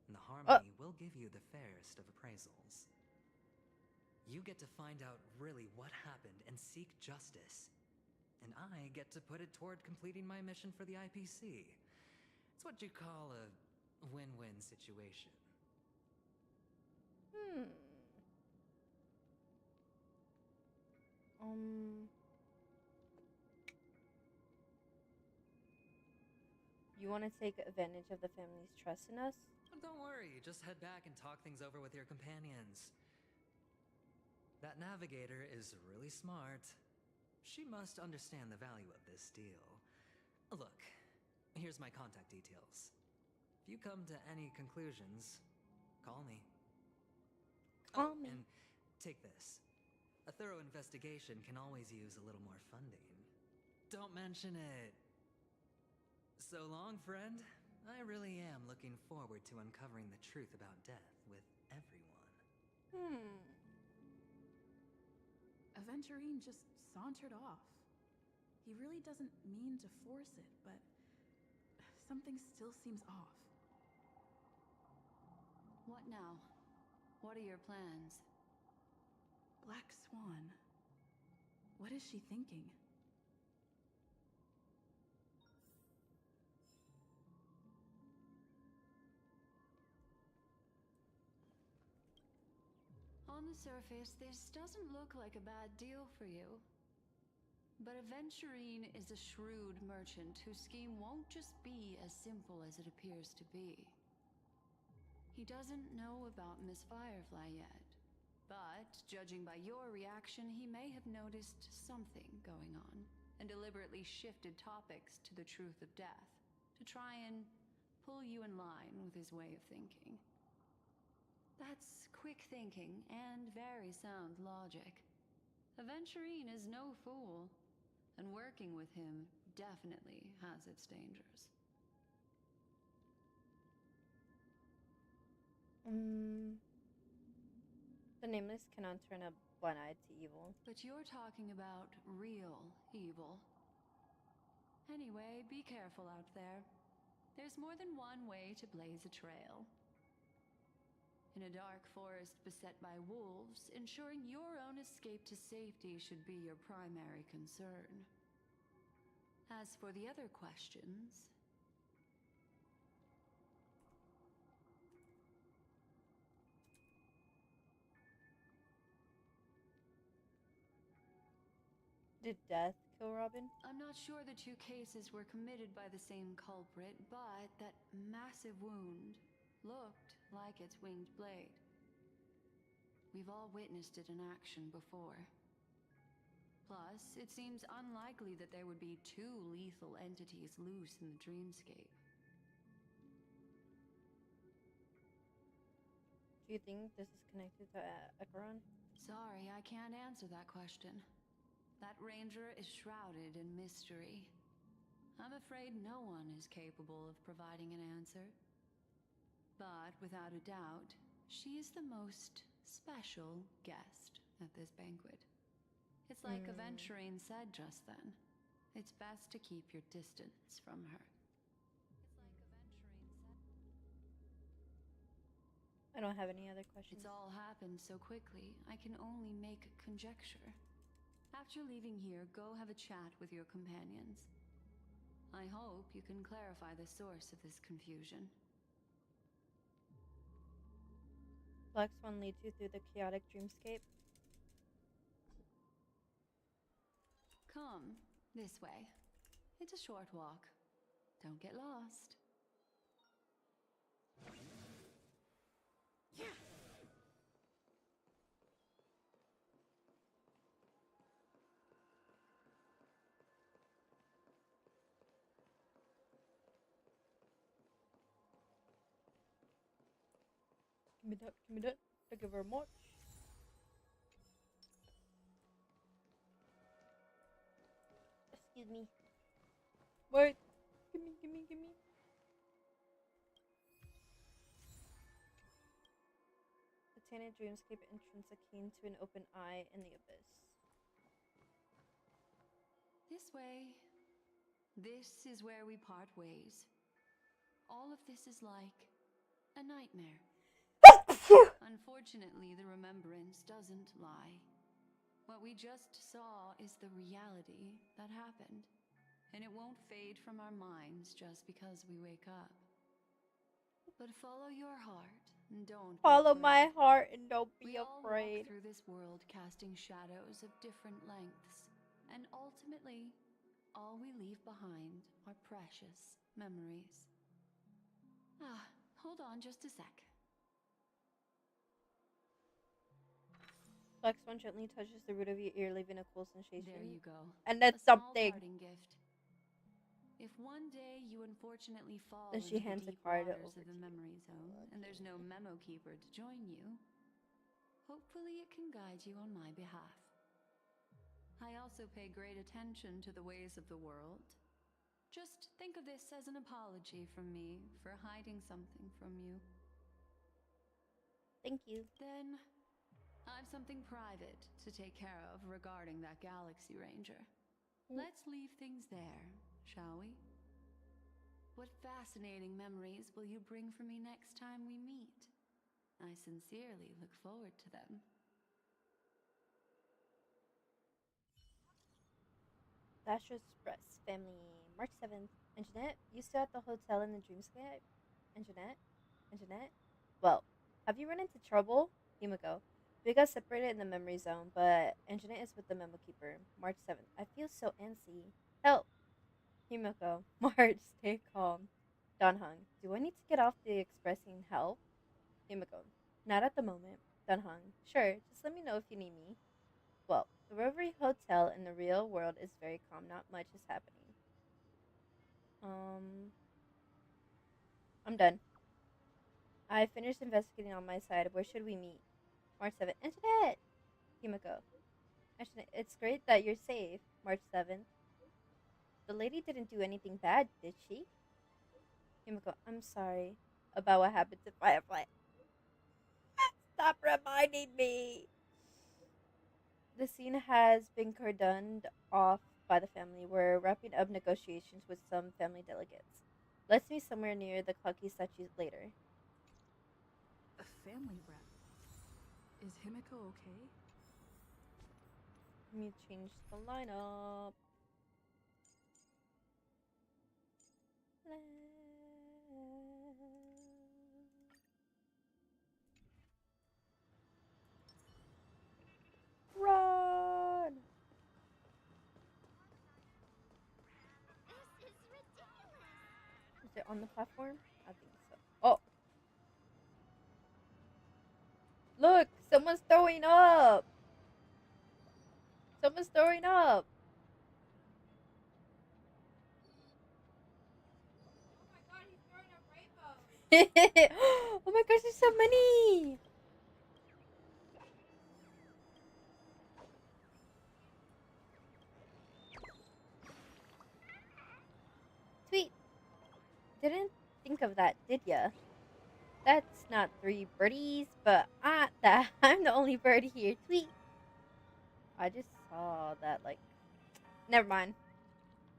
and the Harmony will give you the fairest of appraisals. You get to find out really what happened and seek justice, and I get to put it toward completing my mission for the IPC. It's what you call a win-win situation.
You want to take advantage of the family's trust in us?
Don't worry, just head back and talk things over with your companions. That navigator is really smart. She must understand the value of this deal. Look, here's my contact details. If you come to any conclusions, call me.
Call me.
And take this. A thorough investigation can always use a little more funding. Don't mention it. So long, friend. I really am looking forward to uncovering the truth about death with everyone.
Aventurine just sauntered off. He really doesn't mean to force it, but something still seems off.
What now? What are your plans?
Black Swan. What is she thinking?
On the surface, this doesn't look like a bad deal for you. But Aventurine is a shrewd merchant whose scheme won't just be as simple as it appears to be. He doesn't know about Miss Firefly yet, but judging by your reaction, he may have noticed something going on and deliberately shifted topics to the truth of death to try and pull you in line with his way of thinking. That's quick thinking and very sound logic. Aventurine is no fool, and working with him definitely has its dangers.
The Nameless cannot turn a blind eye to evil.
But you're talking about real evil. Anyway, be careful out there. There's more than one way to blaze a trail. In a dark forest beset by wolves, ensuring your own escape to safety should be your primary concern. As for the other questions,
Did death kill Robin?
I'm not sure the two cases were committed by the same culprit, but that massive wound looked like its winged blade. We've all witnessed it in action before. Plus, it seems unlikely that there would be two lethal entities loose in the dreamscape.
Do you think this is connected to Acheron?
Sorry, I can't answer that question. That ranger is shrouded in mystery. I'm afraid no one is capable of providing an answer. But without a doubt, she is the most special guest at this banquet. It's like Aventurine said just then. It's best to keep your distance from her.
I don't have any other questions.
It's all happened so quickly, I can only make conjecture. After leaving here, go have a chat with your companions. I hope you can clarify the source of this confusion.
Black Swan leads you through the chaotic dreamscape.
Come, this way. It's a short walk. Don't get lost.
Give me that, give me that. Thank you very much. Excuse me. Wait. Give me, give me, give me. The tainted dreamscape entrance akin to an open eye in the abyss.
This way. This is where we part ways. All of this is like a nightmare. Unfortunately, the remembrance doesn't lie. What we just saw is the reality that happened, and it won't fade from our minds just because we wake up. But follow your heart and don't
Follow
be
my
afraid.
heart and don't be
We all
afraid.
walk through this world casting shadows of different lengths, and ultimately, all we leave behind are precious memories. Hold on just a sec.
Black Swan gently touches the root of your ear, leaving a cool sensation.
There you go.
And that's
A small
something.
parting gift. If one day you unfortunately fall
Then she
into
hands
the
a
deep
card
waters
over
of the
to you.
memory zone, and there's no memo keeper to join you, hopefully it can guide you on my behalf. I also pay great attention to the ways of the world. Just think of this as an apology from me for hiding something from you.
Thank you.
Then, I've something private to take care of regarding that Galaxy Ranger. Let's leave things there, shall we? What fascinating memories will you bring for me next time we meet? I sincerely look forward to them.
Dash Express family, March 7th. Anjanette, you still at the hotel in the dreamscape? Anjanette? Anjanette? Well, have you run into trouble? Himiko. We got separated in the memory zone, but Anjanette is with the memo keeper. March 7th. I feel so antsy. Help! Himiko. March, stay calm. Donhung. Do I need to get off the expressing help? Himiko. Not at the moment. Donhung. Sure, just let me know if you need me. Well, the Reverie Hotel in the real world is very calm. Not much is happening. I'm done. I finished investigating on my side. Where should we meet? March 7th. Anjanette! Himiko. Anjanette, it's great that you're safe. March 7th. The lady didn't do anything bad, did she? Himiko. I'm sorry about what happened to Firefly. Stop reminding me! The scene has been cordoned off by the family. We're wrapping up negotiations with some family delegates. Let's meet somewhere near the Clucky statues later.
A family rep. Is Himiko okay?
Let me change the lineup. Run! Is it on the platform? I think so. Oh, look! Someone's throwing up! Someone's throwing up! Oh my gosh, there's so many! Sweet. Didn't think of that, did ya? That's not 3 birdies, but I'm the only bird here. Tweet. I just saw that, like, never mind.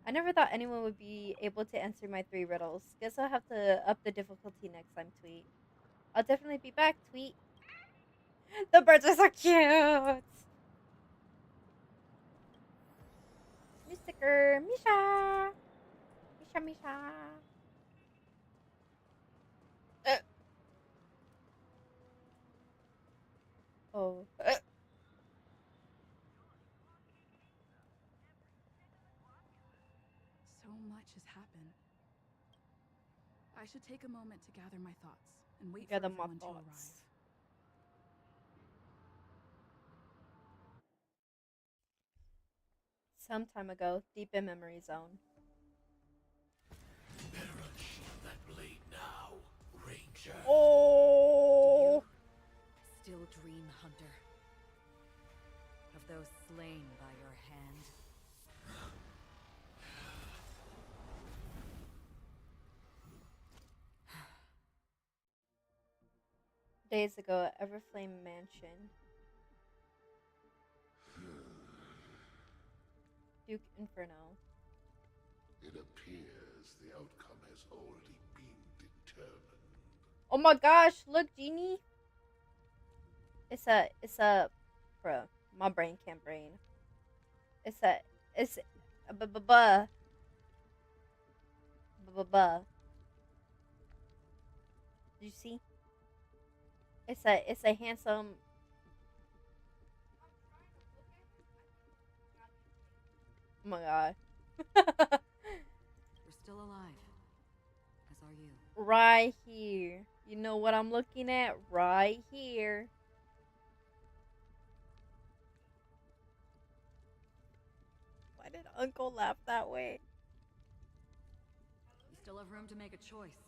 I never thought anyone would be able to answer my 3 riddles. Guess I'll have to up the difficulty next time, Tweet. I'll definitely be back, Tweet. The birds are so cute! New sticker, Misha! Misha, Misha! Oh.
So much has happened. I should take a moment to gather my thoughts and wait for
Gather my
everyone to arrive.
thoughts. Some time ago, deep in memory zone.
Better unsheath that blade now, Ranger.
Oh!
Still dream, Hunter, of those slain by your hand.
Days ago at Everflame Mansion. Duke Inferno.
It appears the outcome has already been determined.
Oh my gosh, look, Genie. It's a, bruh, my brain can't brain. It's a buh. Did you see? It's a handsome. Oh my god.
You're still alive, as are you.
Right here. You know what I'm looking at? Right here. Why did Uncle laugh that way?
You still have room to make a choice.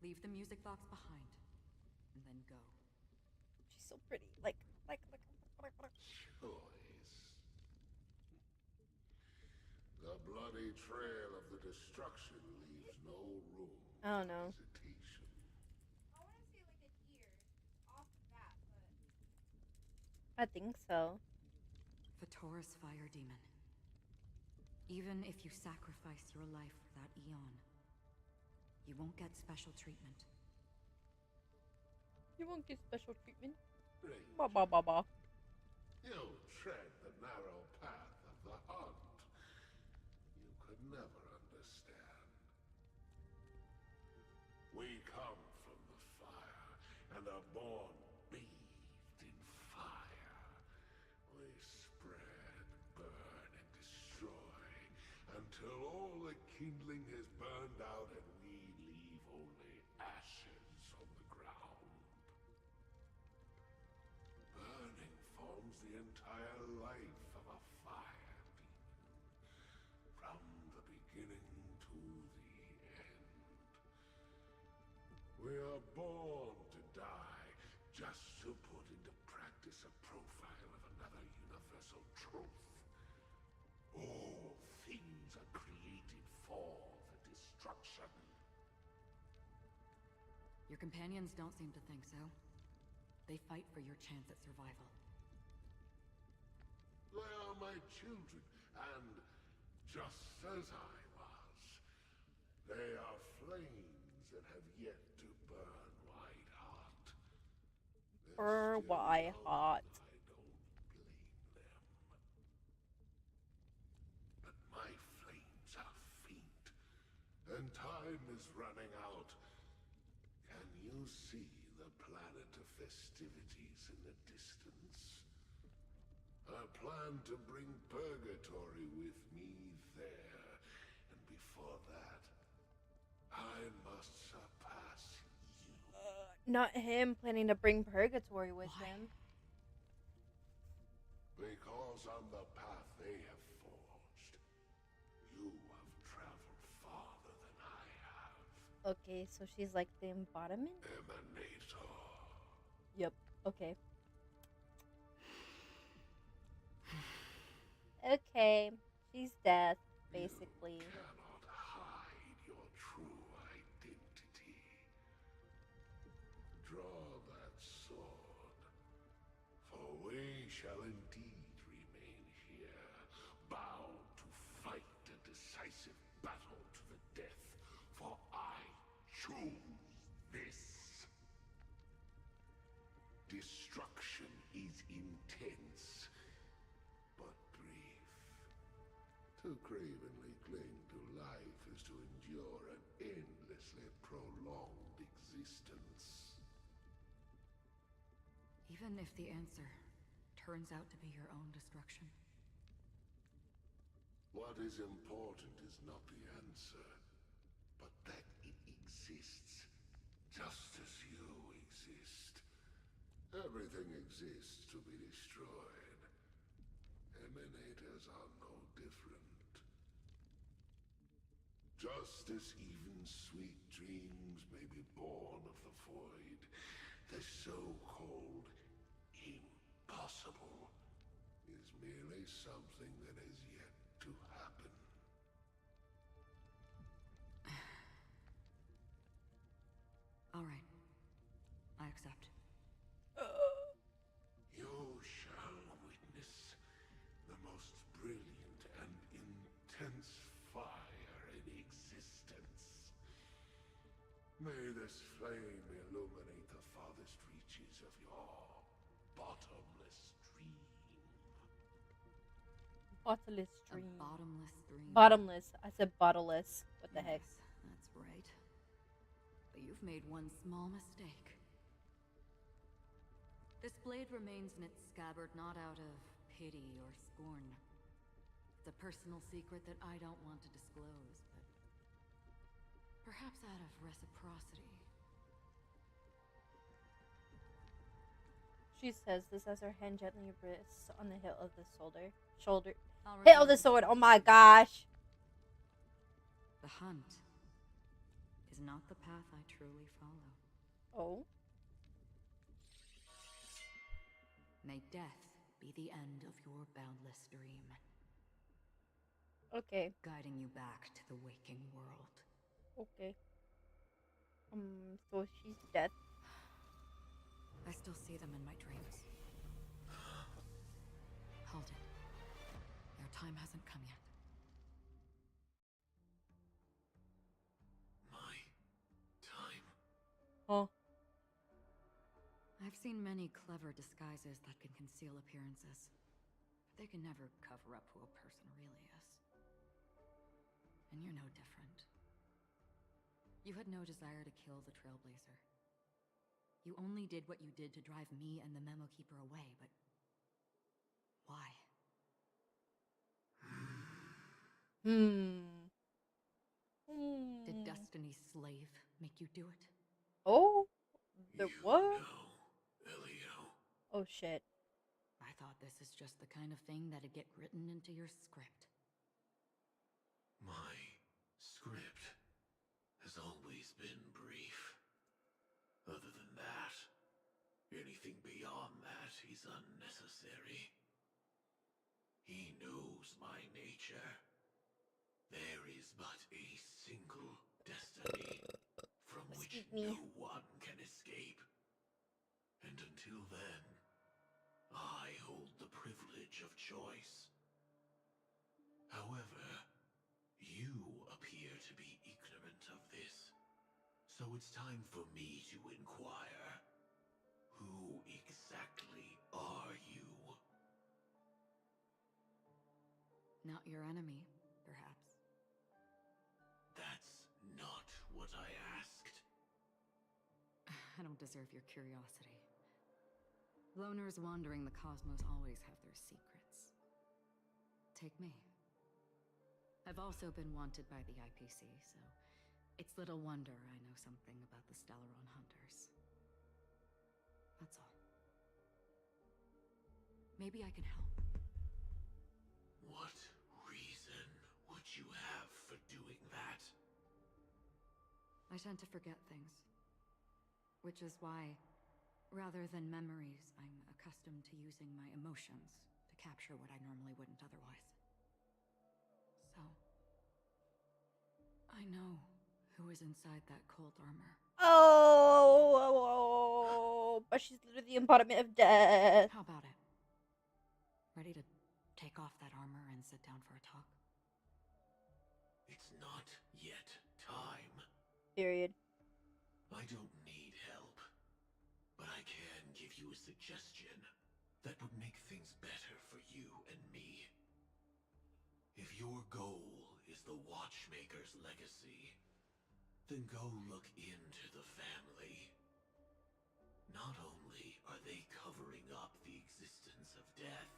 Leave the music box behind, and then go.
She's so pretty. Like.
Choice. The bloody trail of the destruction leaves no room
I don't know.
for hesitation.
I think so.
Vatora's fire demon. Even if you sacrifice your life for that eon, you won't get special treatment.
You won't get special treatment.
Ranger,
Ba.
you tread the narrow path of the hunt. You could never understand. We come from the fire and are born bathed in fire. We spread, burn, and destroy until all the kindling has burned out and we leave only ashes on the ground. Burning forms the entire life of a fire demon, from the beginning to the end. We are born to die, just to put into practice a profile of another universal truth. All things are created for the destruction.
Your companions don't seem to think so. They fight for your chance at survival.
They are my children, and just as I was, they are flames that have yet to burn white hot.
Burn white hot.
I don't blame them. But my flames are faint, and time is running out. Can you see the planet of festivities in the distance? I plan to bring Purgatory with me there, and before that,
Not him planning to bring Purgatory with
Why?
him.
Because on the path they have forged, you have traveled farther than I have.
Okay, so she's like the embodiment?
Emanator.
Yep. Okay. Okay. She's death, basically.
You cannot hide your true identity. Draw that sword, for we shall indeed remain here, bound to fight a decisive battle to the death, for I choose this. Destruction is intense, but brief. To cravenly cling to life is to endure an endlessly prolonged existence.
Even if the answer turns out to be your own destruction.
What is important is not the answer, but that it exists, just as you exist. Everything exists to be destroyed. Emanators are no different. Just as even sweet dreams may be born of the void, the so-called impossible is merely something that has yet to happen.
All right. I accept.
You shall witness the most brilliant and intense fire in existence. May this flame illuminate the farthest reaches of your bottomless dream.
Bottomless
A
dream.
bottomless dream.
Bottomless. I said bottomless. What the heck?
Yes, that's right. But you've made one small mistake. This blade remains in its scabbard not out of pity or scorn. It's a personal secret that I don't want to disclose, but perhaps out of reciprocity.
She says this as her hand gently rests on the hilt of the shoulder.
I'll
Hilt of
remember
the
to
sword.
keep
Oh
it
my
safe.
gosh.
The hunt is not the path I truly follow.
Oh.
May death be the end of your boundless dream,
Okay.
guiding you back to the waking world.
Okay. So she's dead.
I still see them in my dreams. Hold it. Your time hasn't come yet.
My time.
Oh.
I've seen many clever disguises that can conceal appearances, but they can never cover up who a person really is. And you're no different. You had no desire to kill the Trailblazer. You only did what you did to drive me and the Memo Keeper away, but why? Did Destiny's slave make you do it?
Oh. The
You
what?
know, Elio.
Oh shit.
I thought this is just the kind of thing that'd get written into your script.
My script has always been brief. Other than that, anything beyond that is unnecessary. He knows my nature. There is but a single destiny from which
Excuse me.
no one can escape. And until then, I hold the privilege of choice. However, you appear to be ignorant of this, so it's time for me to inquire. Who exactly are you?
Not your enemy, perhaps.
That's not what I asked.
I don't deserve your curiosity. Loners wandering the cosmos always have their secrets. Take me. I've also been wanted by the IPC, so it's little wonder I know something about the Stellaron Hunters. That's all. Maybe I can help.
What reason would you have for doing that?
I tend to forget things. Which is why, rather than memories, I'm accustomed to using my emotions to capture what I normally wouldn't otherwise. So, I know who is inside that cold armor.
Oh, but she's literally the embodiment of death.
How about it? Ready to take off that armor and sit down for a talk?
It's not yet time.
Period.
I don't need help, but I can give you a suggestion that would make things better for you and me. If your goal is the Watchmaker's legacy, then go look into the family. Not only are they covering up the existence of death,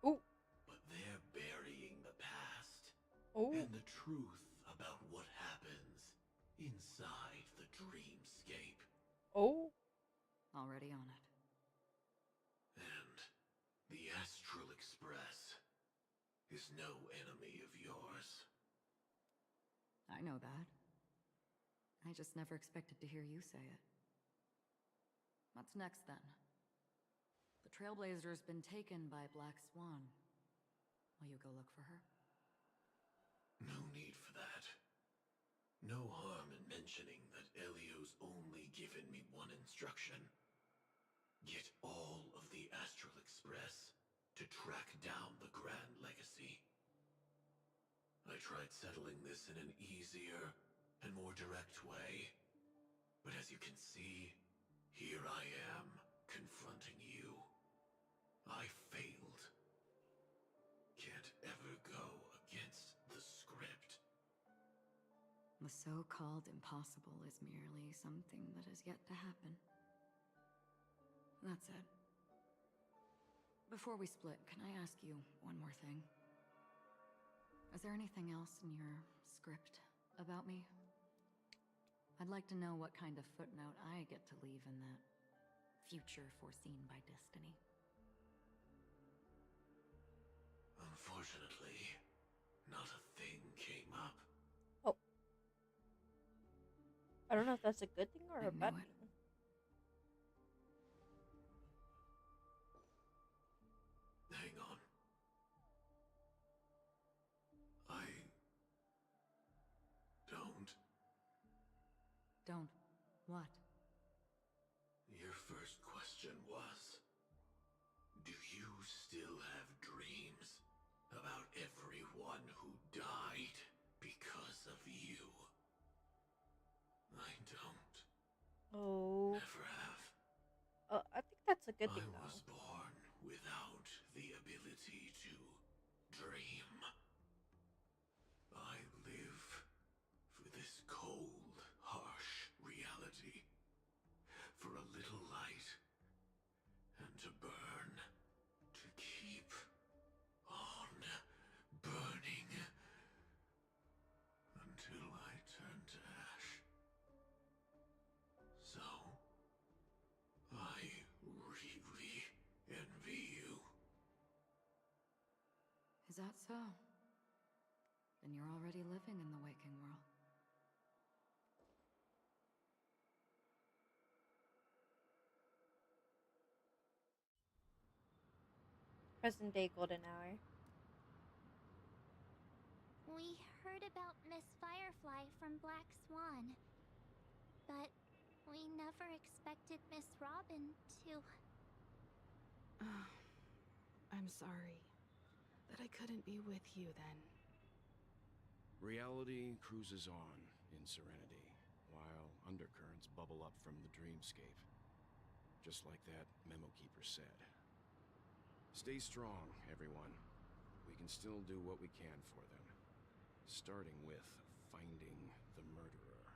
Ooh.
but they're burying the past
Ooh.
and the truth about what happens inside the dreamscape.
Oh.
Already on it.
And the Astral Express is no enemy of yours.
I know that. I just never expected to hear you say it. What's next, then? The Trailblazer's been taken by Black Swan. Will you go look for her?
No need for that. No harm in mentioning that Elio's only given me one instruction. Get all of the Astral Express to track down the Grand Legacy. I tried settling this in an easier and more direct way, but as you can see, here I am, confronting you. I failed. Can't ever go against the script.
The so-called impossible is merely something that has yet to happen. That's it. Before we split, can I ask you one more thing? Is there anything else in your script about me? I'd like to know what kind of footnote I get to leave in that future foreseen by destiny.
Unfortunately, not a thing came up.
Oh. I don't know if that's a good thing or a bad
knew it.
thing.
Hang on. I don't.
Don't. What?
Your first question was, do you still have dreams about everyone who died because of you? I don't.
Oh.
Never have.
I think that's a good
I
thing,
was
though.
born without the ability to dream. I live for this cold, harsh reality. For a little light, and to burn, to keep on burning, until I turn to ash. So, I really envy you.
Is that so? Then you're already living in the waking world.
Present day golden hour.
We heard about Miss Firefly from Black Swan, but we never expected Miss Robin to...
I'm sorry that I couldn't be with you then.
Reality cruises on in serenity, while undercurrents bubble up from the dreamscape. Just like that memo keeper said. Stay strong, everyone. We can still do what we can for them. Starting with finding the murderer.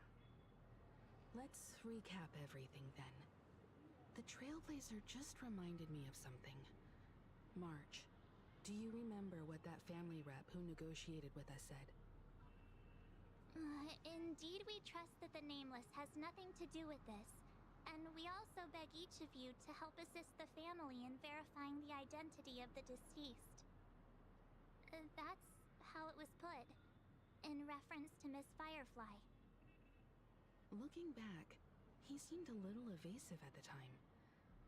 Let's recap everything then. The Trailblazer just reminded me of something. March, do you remember what that family rep who negotiated with us said?
Indeed, we trust that the Nameless has nothing to do with this. And we also beg each of you to help assist the family in verifying the identity of the deceased. That's how it was put, in reference to Miss Firefly.
Looking back, he seemed a little evasive at the time.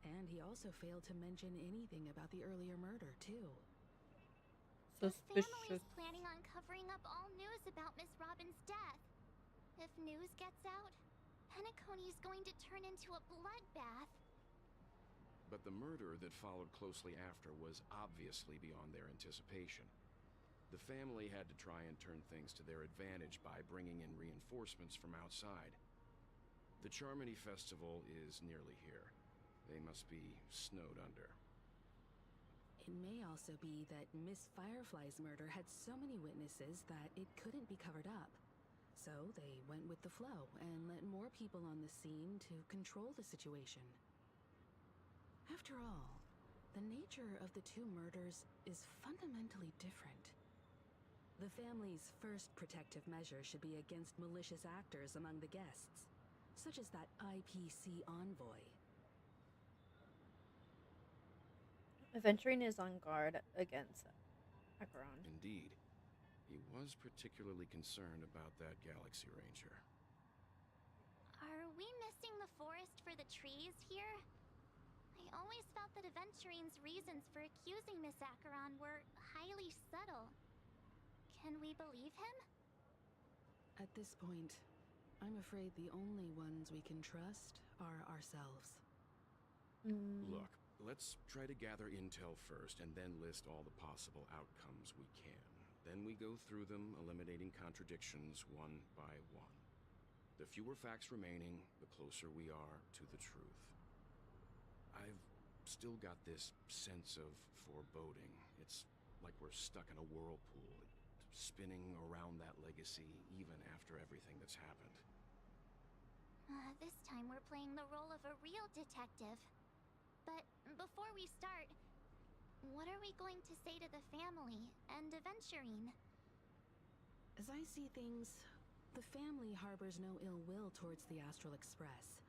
And he also failed to mention anything about the earlier murder, too.
The family is planning on covering up all news about Miss Robin's death. If news gets out, Penacony is going to turn into a bloodbath.
But the murder that followed closely after was obviously beyond their anticipation. The family had to try and turn things to their advantage by bringing in reinforcements from outside. The Charmony Festival is nearly here. They must be snowed under.
It may also be that Miss Firefly's murder had so many witnesses that it couldn't be covered up. So they went with the flow and let more people on the scene to control the situation. After all, the nature of the two murders is fundamentally different. The family's first protective measure should be against malicious actors among the guests, such as that IPC envoy.
Aventurine is on guard against Acheron.
Indeed. He was particularly concerned about that Galaxy Ranger.
Are we missing the forest for the trees here? I always felt that Aventurine's reasons for accusing Miss Acheron were highly subtle. Can we believe him?
At this point, I'm afraid the only ones we can trust are ourselves.
Look, let's try to gather intel first and then list all the possible outcomes we can. Then we go through them, eliminating contradictions one by one. The fewer facts remaining, the closer we are to the truth. I've still got this sense of foreboding. It's like we're stuck in a whirlpool, spinning around that legacy even after everything that's happened.
This time we're playing the role of a real detective. But before we start, what are we going to say to the family and Aventurine?
As I see things, the family harbors no ill will towards the Astral Express.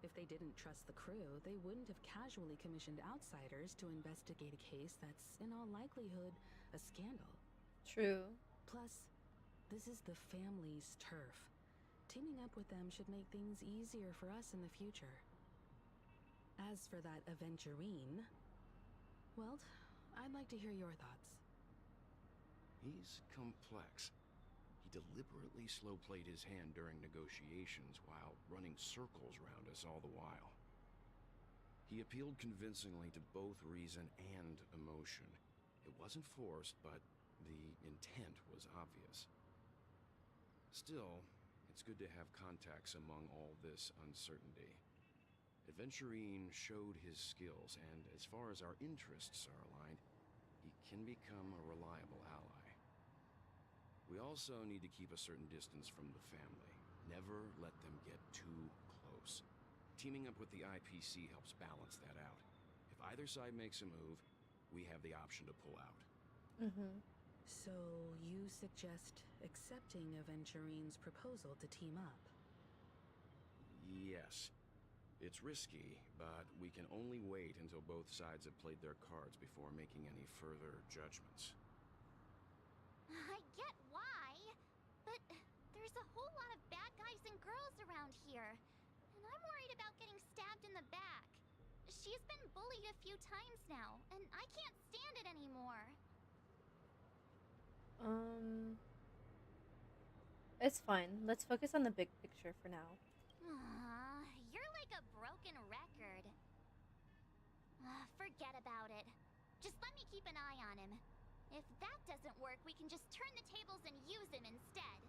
If they didn't trust the crew, they wouldn't have casually commissioned outsiders to investigate a case that's, in all likelihood, a scandal.
True.
Plus, this is the family's turf. Teaming up with them should make things easier for us in the future. As for that Aventurine, well, I'd like to hear your thoughts.
He's complex. He deliberately slow-played his hand during negotiations while running circles around us all the while. He appealed convincingly to both reason and emotion. It wasn't forced, but the intent was obvious. Still, it's good to have contacts among all this uncertainty. Aventurine showed his skills, and as far as our interests are aligned, he can become a reliable ally. We also need to keep a certain distance from the family. Never let them get too close. Teaming up with the IPC helps balance that out. If either side makes a move, we have the option to pull out.
So you suggest accepting Aventurine's proposal to team up?
Yes. It's risky, but we can only wait until both sides have played their cards before making any further judgments.
I get why, but there's a whole lot of bad guys and girls around here, and I'm worried about getting stabbed in the back. She's been bullied a few times now, and I can't stand it anymore.
It's fine. Let's focus on the big picture for now.
You're like a broken record. Forget about it. Just let me keep an eye on him. If that doesn't work, we can just turn the tables and use him instead.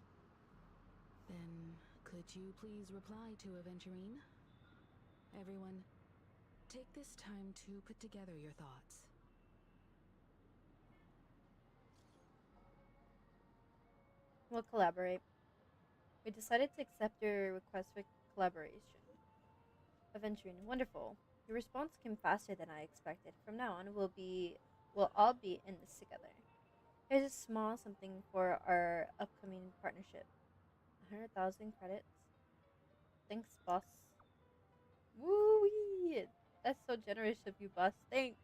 Then, could you please reply to Aventurine? Everyone, take this time to put together your thoughts.
We'll collaborate. We decided to accept your request for collaboration. Aventurine, wonderful. Your response came faster than I expected. From now on, we'll all be in this together. Here's a small something for our upcoming partnership. 100,000 credits. Thanks, boss. Woo-wee. That's so generous of you, boss. Thanks.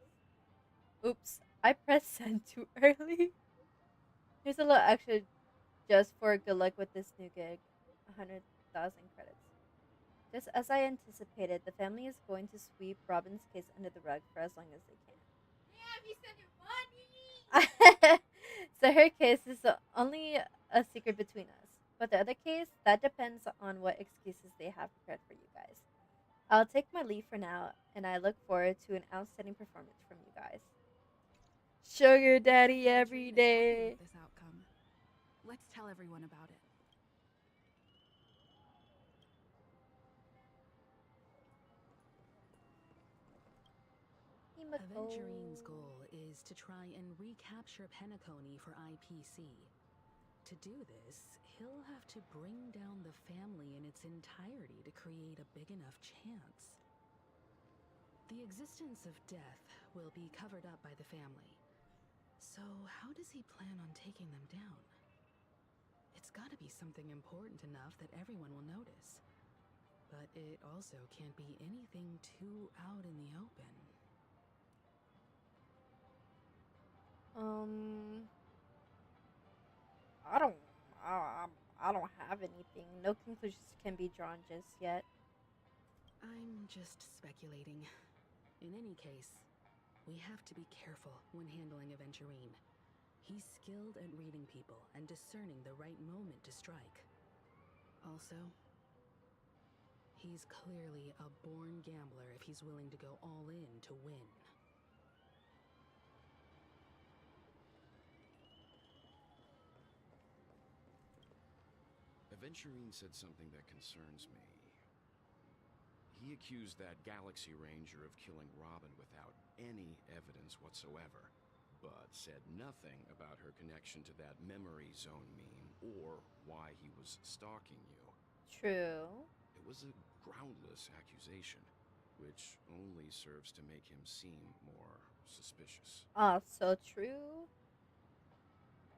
Oops, I pressed send too early. Here's a little extra just for good luck with this new gig. 100,000 credits. Just as I anticipated, the family is going to sweep Robin's case under the rug for as long as they can. So her case is only a secret between us. But the other case, that depends on what excuses they have prepared for you guys. I'll take my leave for now, and I look forward to an outstanding performance from you guys. Sugar daddy every day.
This outcome. Let's tell everyone about it. Aventurine's goal is to try and recapture Penacony for IPC. To do this, he'll have to bring down the family in its entirety to create a big enough chance. The existence of death will be covered up by the family. So how does he plan on taking them down? It's gotta be something important enough that everyone will notice. But it also can't be anything too out in the open.
I don't, I don't have anything. No conclusions can be drawn just yet.
I'm just speculating. In any case, we have to be careful when handling Aventurine. He's skilled at reading people and discerning the right moment to strike. Also, he's clearly a born gambler if he's willing to go all in to win.
Aventurine said something that concerns me. He accused that Galaxy Ranger of killing Robin without any evidence whatsoever, but said nothing about her connection to that memory zone meme or why he was stalking you.
True.
It was a groundless accusation, which only serves to make him seem more suspicious.
So true.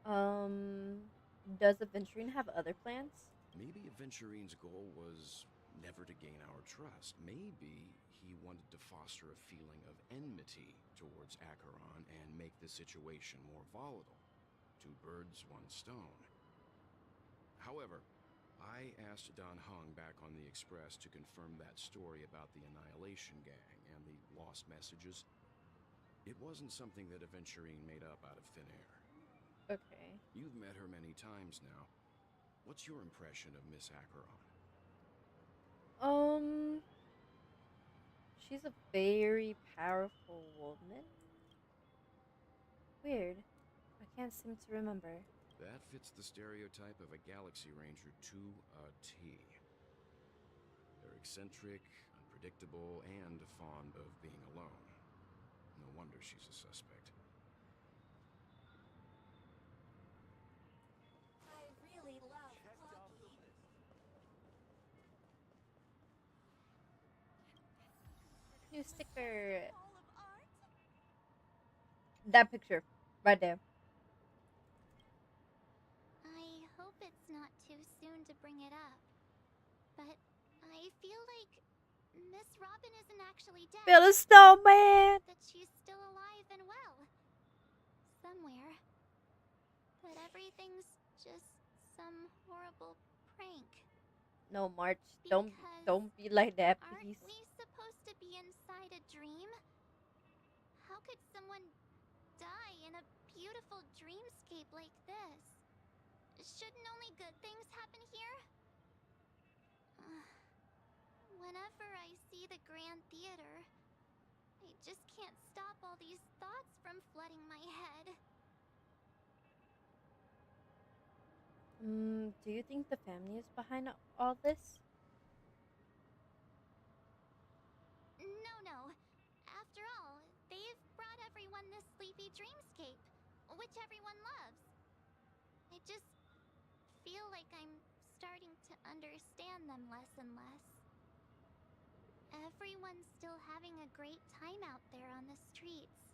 Does Aventurine have other plans?
Maybe Aventurine's goal was never to gain our trust. Maybe he wanted to foster a feeling of enmity towards Acheron and make the situation more volatile. Two birds, one stone. However, I asked Don Hung back on the Express to confirm that story about the Annihilation Gang and the lost messages. It wasn't something that Aventurine made up out of thin air.
Okay.
You've met her many times now. What's your impression of Miss Acheron?
She's a very powerful woman. Weird. I can't seem to remember.
That fits the stereotype of a Galaxy Ranger to a T. They're eccentric, unpredictable, and fond of being alone. No wonder she's a suspect.
I really love Lucky.
New sticker.
All of art?
That picture. Right there.
I hope it's not too soon to bring it up. But I feel like Miss Robin isn't actually dead.
Build a snowman.
That she's still alive and well. Somewhere. But everything's just some horrible prank.
No, March. Don't be like that, please.
Aren't we supposed to be inside a dream? How could someone die in a beautiful dreamscape like this? Shouldn't only good things happen here? Whenever I see the Grand Theater, I just can't stop all these thoughts from flooding my head.
Do you think the family is behind all this?
No. After all, they've brought everyone this sleepy dreamscape, which everyone loves. I just feel like I'm starting to understand them less and less. Everyone's still having a great time out there on the streets.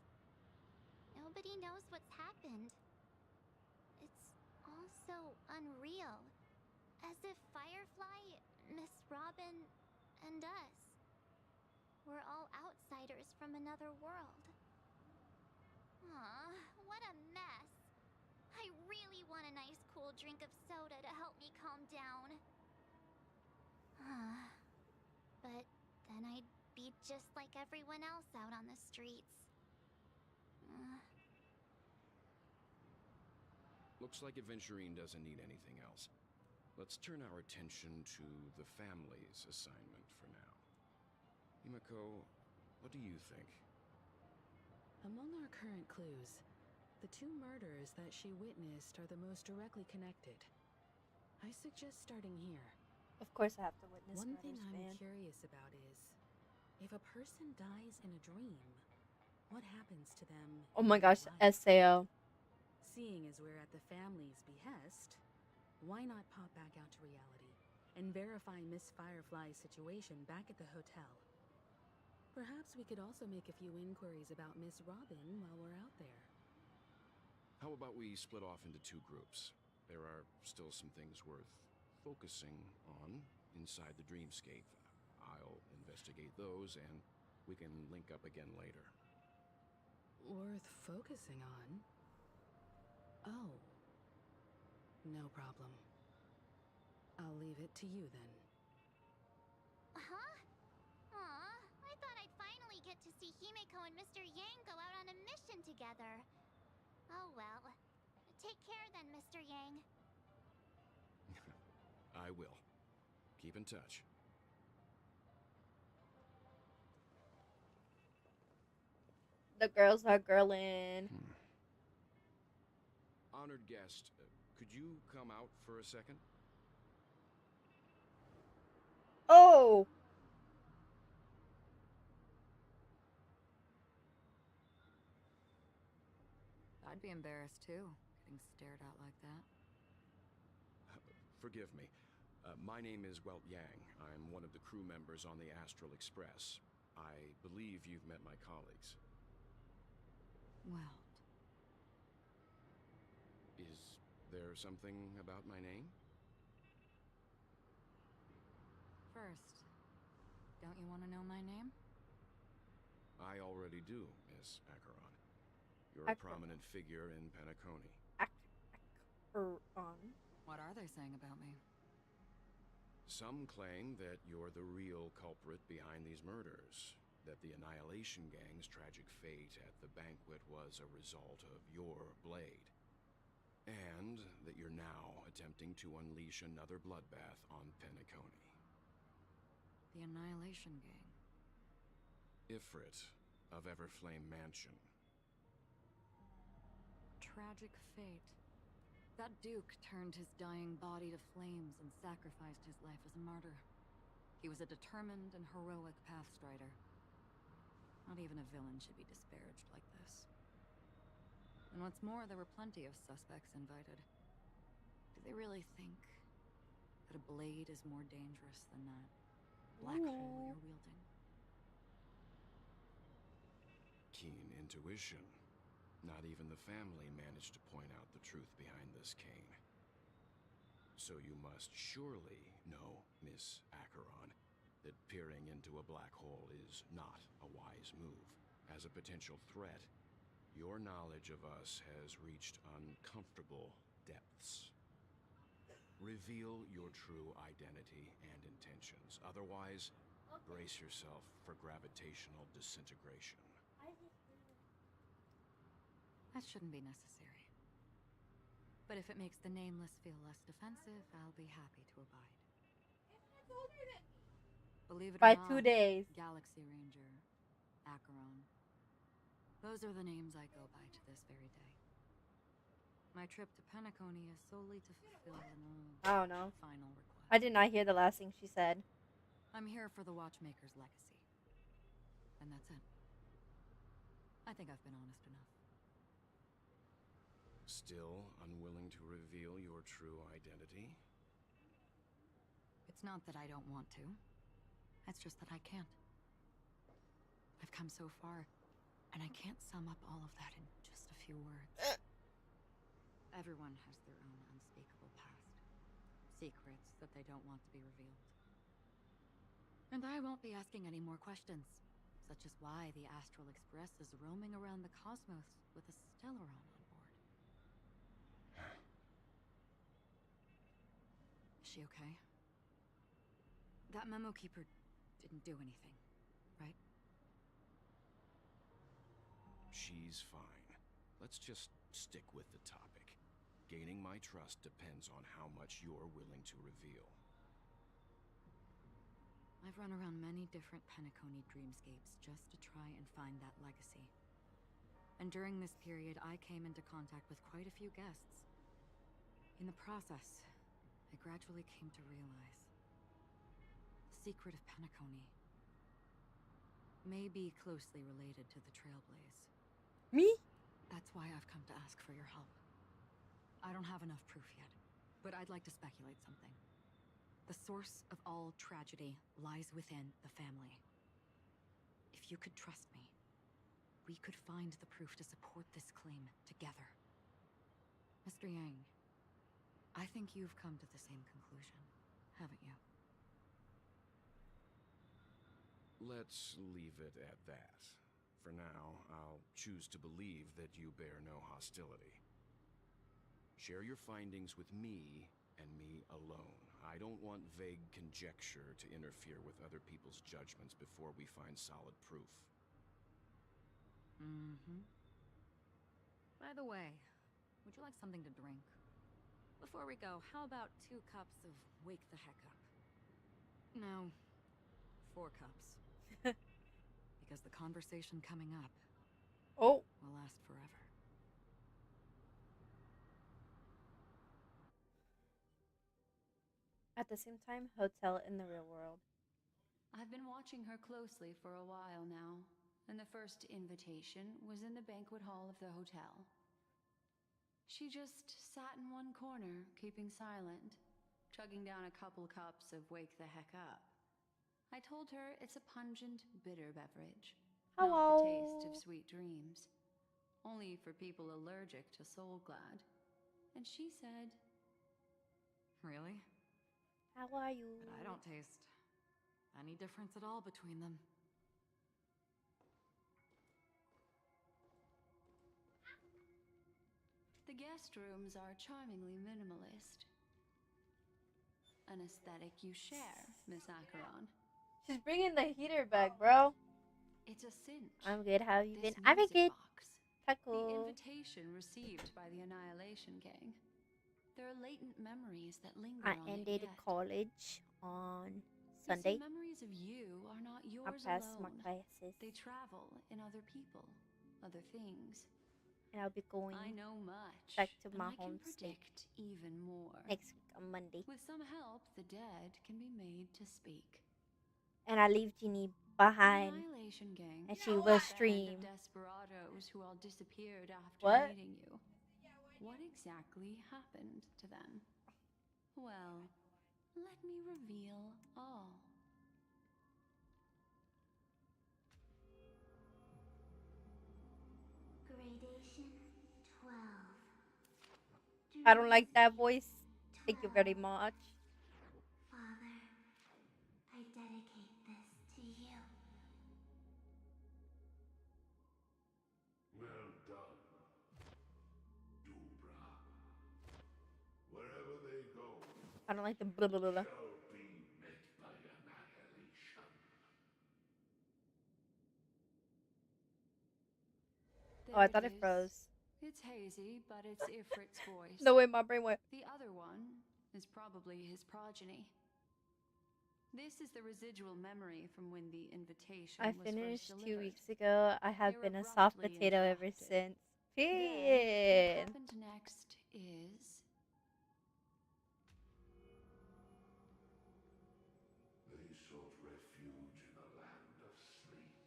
Nobody knows what's happened. It's all so unreal. As if Firefly, Miss Robin, and us. We're all outsiders from another world. Aw, what a mess. I really want a nice cool drink of soda to help me calm down. But then I'd be just like everyone else out on the streets.
Looks like Adventurine doesn't need anything else. Let's turn our attention to the family's assignment for now. Himiko, what do you think?
Among our current clues, the two murders that she witnessed are the most directly connected. I suggest starting here.
Of course I have to witness
One
murders,
thing I'm
man.
curious about is, if a person dies in a dream, what happens to them
Oh my
in real
gosh,
life?
SAO.
Seeing as we're at the family's behest, why not pop back out to reality and verify Miss Firefly's situation back at the hotel? Perhaps we could also make a few inquiries about Miss Robin while we're out there.
How about we split off into two groups? There are still some things worth focusing on inside the dreamscape. I'll investigate those, and we can link up again later.
Worth focusing on? Oh. No problem. I'll leave it to you then.
Huh? Aw, I thought I'd finally get to see Himiko and Mr. Yang go out on a mission together. Oh well. Take care then, Mr. Yang.
I will. Keep in touch.
The girls are girlin'.
Honored guest, could you come out for a second?
Oh!
I'd be embarrassed too, getting stared at like that.
Forgive me. My name is Welt Yang. I'm one of the crew members on the Astral Express. I believe you've met my colleagues.
Well,
Is there something about my name?
first, don't you want to know my name?
I already do, Miss Acheron. You're a
Acheron.
prominent figure in Penacony.
Acheron.
What are they saying about me?
Some claim that you're the real culprit behind these murders, that the Annihilation Gang's tragic fate at the banquet was a result of your blade, and that you're now attempting to unleash another bloodbath on Penacony.
The Annihilation Gang.
Ifrit of Everflame Mansion.
Tragic fate. That Duke turned his dying body to flames and sacrificed his life as a martyr. He was a determined and heroic pathstrider. Not even a villain should be disparaged like this. And what's more, there were plenty of suspects invited. Do they really think that a blade is more dangerous than that black hole you're wielding?
Keen intuition. Not even the family managed to point out the truth behind this cane. So you must surely know, Miss Acheron, that peering into a black hole is not a wise move. As a potential threat, your knowledge of us has reached uncomfortable depths. Reveal your true identity and intentions. Otherwise, brace yourself for gravitational disintegration.
That shouldn't be necessary. But if it makes the Nameless feel less defensive, I'll be happy to abide. Believe it
By
or not,
2 days.
Galaxy Ranger, Acheron. Those are the names I go by to this very day. My trip to Penacony is solely to fulfill an old,
I don't know.
final request.
I did not hear the last thing she said.
I'm here for the Watchmaker's legacy. And that's it. I think I've been honest enough.
Still unwilling to reveal your true identity?
It's not that I don't want to. It's just that I can't. I've come so far, and I can't sum up all of that in just a few words. Everyone has their own unspeakable past. Secrets that they don't want to be revealed. And I won't be asking any more questions. such as why the Astral Express is roaming around the cosmos with a Stellaron on board. Is she okay? That memo keeper didn't do anything, right?
She's fine. Let's just stick with the topic. Gaining my trust depends on how much you're willing to reveal.
I've run around many different Penacony dreamscapes just to try and find that legacy. And during this period, I came into contact with quite a few guests. In the process, I gradually came to realize the secret of Penacony may be closely related to the Trailblaze.
Me?
That's why I've come to ask for your help. I don't have enough proof yet, but I'd like to speculate something. The source of all tragedy lies within the family. If you could trust me, we could find the proof to support this claim together. Mr. Yang, I think you've come to the same conclusion, haven't you?
Let's leave it at that. For now, I'll choose to believe that you bear no hostility. Share your findings with me and me alone. I don't want vague conjecture to interfere with other people's judgments before we find solid proof.
By the way, would you like something to drink? Before we go, how about 2 cups of Wake the Heck Up? No, 4 cups. Because the conversation coming up
Oh.
will last forever.
At the same time, hotel in the real world.
I've been watching her closely for a while now, and the first invitation was in the banquet hall of the hotel. She just sat in one corner, keeping silent, chugging down a couple cups of Wake the Heck Up. I told her it's a pungent, bitter beverage, not the taste of sweet dreams, only for people allergic to Soul Glad. And she said,
Really?
How are you?
But I don't taste any difference at all between them.
the guest rooms are charmingly minimalist. An aesthetic you share, Miss Acheron.
She's bringing the heater back, bro.
It's a cinch.
I'm good. How have you
This
been? I've been
music
good.
box, the
Cool.
invitation received by the Annihilation Gang. There are latent memories that linger
I
on
ended
it yet.
college on
You
Sunday.
see, memories of you are not
I
yours
passed my
alone.
classes,
They travel in other people, other things.
and I'll be going
I know much,
back to
and
my
I can
home state
predict even more.
next week on Monday.
With some help, the dead can be made to speak.
And I leave Jeannie
The
behind,
Annihilation Gang.
and she
a
will
band
stream.
of desperados who all disappeared after
What?
meeting you. What exactly happened to them? Well, let me reveal all.
Gradation 12.
I don't like that
Dreamscape
voice. Thank you
12.
very much.
Father, I dedicate this to you.
Well done, Dubra. Wherever they go,
I don't like the blah blah blah.
shall be met by annihilation.
Oh, I
There
thought it
is.
froze.
It's hazy, but it's Ifrit's voice.
The way my brain went.
The other one is probably his progeny. This is the residual memory from when the invitation
I
was
finished
first
2
delivered.
weeks ago. I have
You're
been a soft
abruptly
potato ever
interrupted.
since.
Then,
Period.
what happened next is...
They sought refuge in the land of sleep,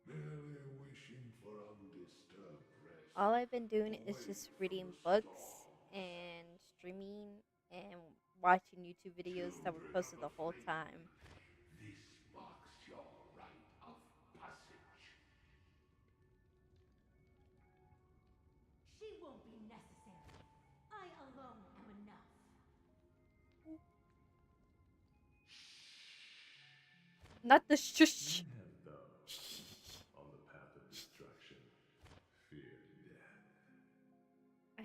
merely wishing for undisturbed rest.
All I've been doing is
away
just
from
reading
the
books
storms.
and streaming and watching YouTube videos that were
Children
posted
of
the whole
flame,
time.
this marks your rite of passage.
She won't be necessary. I alone am enough.
Not the shush.
Men have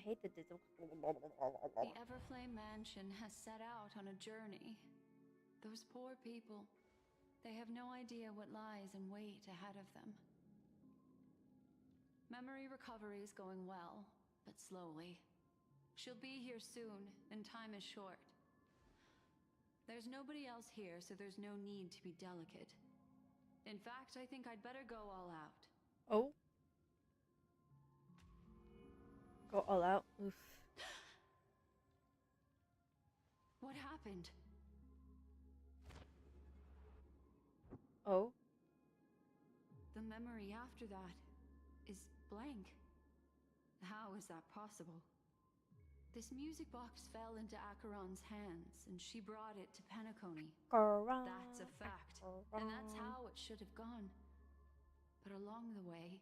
hate the dizzle.
The Everflame Mansion has set out on a journey. Those poor people, they have no idea what lies in wait ahead of them. Memory recovery is going well, but slowly. She'll be here soon, and time is short. There's nobody else here, so there's no need to be delicate. In fact, I think I'd better go all out.
Oh. Go all out? Oof.
What happened?
Oh.
The memory after that is blank. How is that possible? This music box fell into Acheron's hands, and she brought it to Penacony. That's a fact, and that's how it should have gone. But along the way...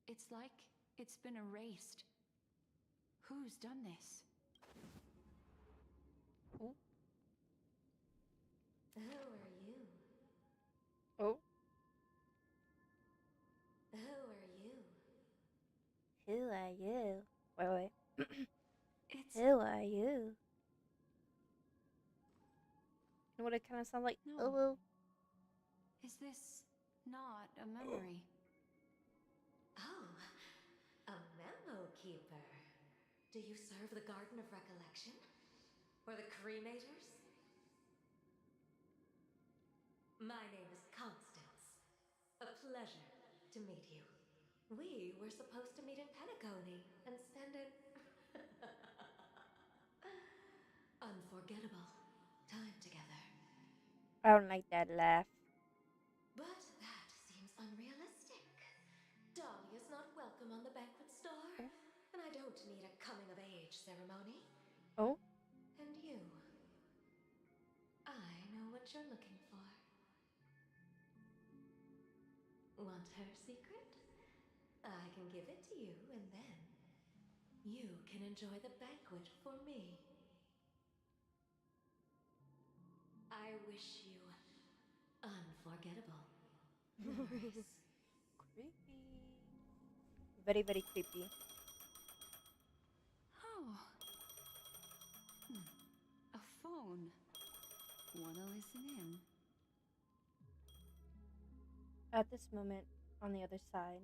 it's like it's been erased. Who's done this?
Oh.
Who are you?
Oh.
Who are you?
Who are you? Wait.
It's...
Who are you? You know what it kind of sounds like?
No.
Oh.
Is this not a memory?
Oh, a memo keeper. Do you serve the Garden of Recollection? Or the Cremators? My name is Constance. A pleasure to meet you. We were supposed to meet in Penacony and spend an unforgettable time together.
I don't like that laugh.
But that seems unrealistic. Dahlia's not welcome on the banquet star, and I don't need a coming-of-age ceremony.
Oh?
And you, I know what you're looking for. Want her secret? I can give it to you, and then you can enjoy the banquet for me. I wish you unforgettable memories.
Creepy. Very, very creepy.
Oh. A phone. Wanna listen in?
At this moment, on the other side.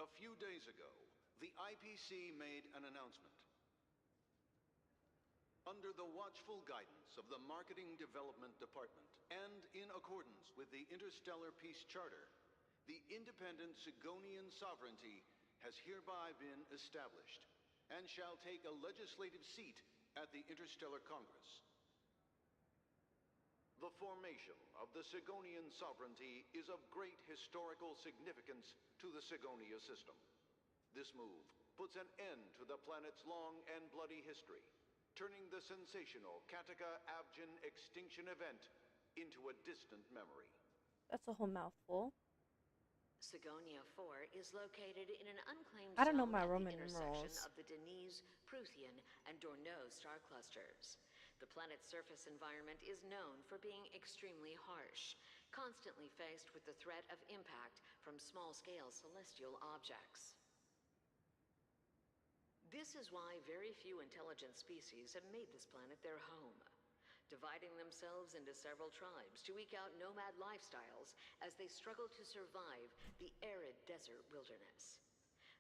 A few days ago, the IPC made an announcement. Under the watchful guidance of the Marketing Development Department, and in accordance with the Interstellar Peace Charter, the independent Sigonian sovereignty has hereby been established, and shall take a legislative seat at the Interstellar Congress. The formation of the Sigonian sovereignty is of great historical significance to the Sigonia system. This move puts an end to the planet's long and bloody history, turning the sensational Kataka-Abjin extinction event into a distant memory.
That's a whole mouthful.
Sigonia 4 is located in an unclaimed
I don't know
zone
my
at
Roman
the intersection
numerals.
of the Denise, Prothean, and Dorneau star clusters. The planet's surface environment is known for being extremely harsh, constantly faced with the threat of impact from small-scale celestial objects. This is why very few intelligent species have made this planet their home, dividing themselves into several tribes to eke out nomad lifestyles as they struggle to survive the arid desert wilderness.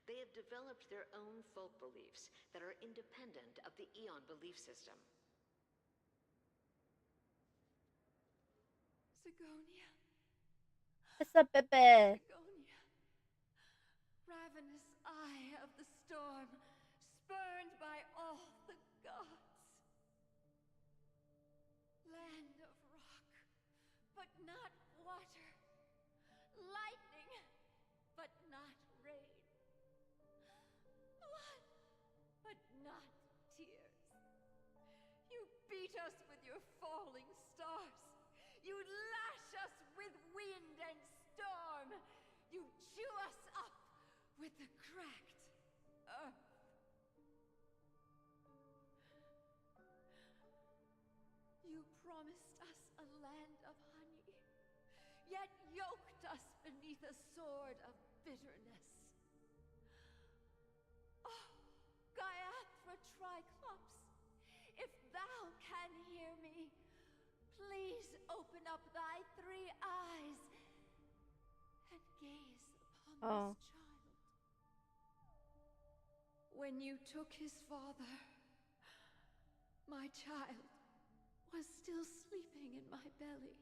They have developed their own folk beliefs that are independent of the Eon belief system.
Sigonia.
What's up, Pepe?
Sigonia. Ravenous eye of the storm, spurned by all the gods. Land of rock, but not water. Lightning, but not rain. Blood, but not tears. You beat us with your falling stars. You lash us with wind and storm. You chew us up with the cracked earth.
You promised us a land of honey, yet yoked us beneath a sword of bitterness. Oh, Gaiathra Triclops, if thou can hear me, please open up thy 3 eyes and gaze upon
Oh.
this child. When you took his father, my child was still sleeping in my belly.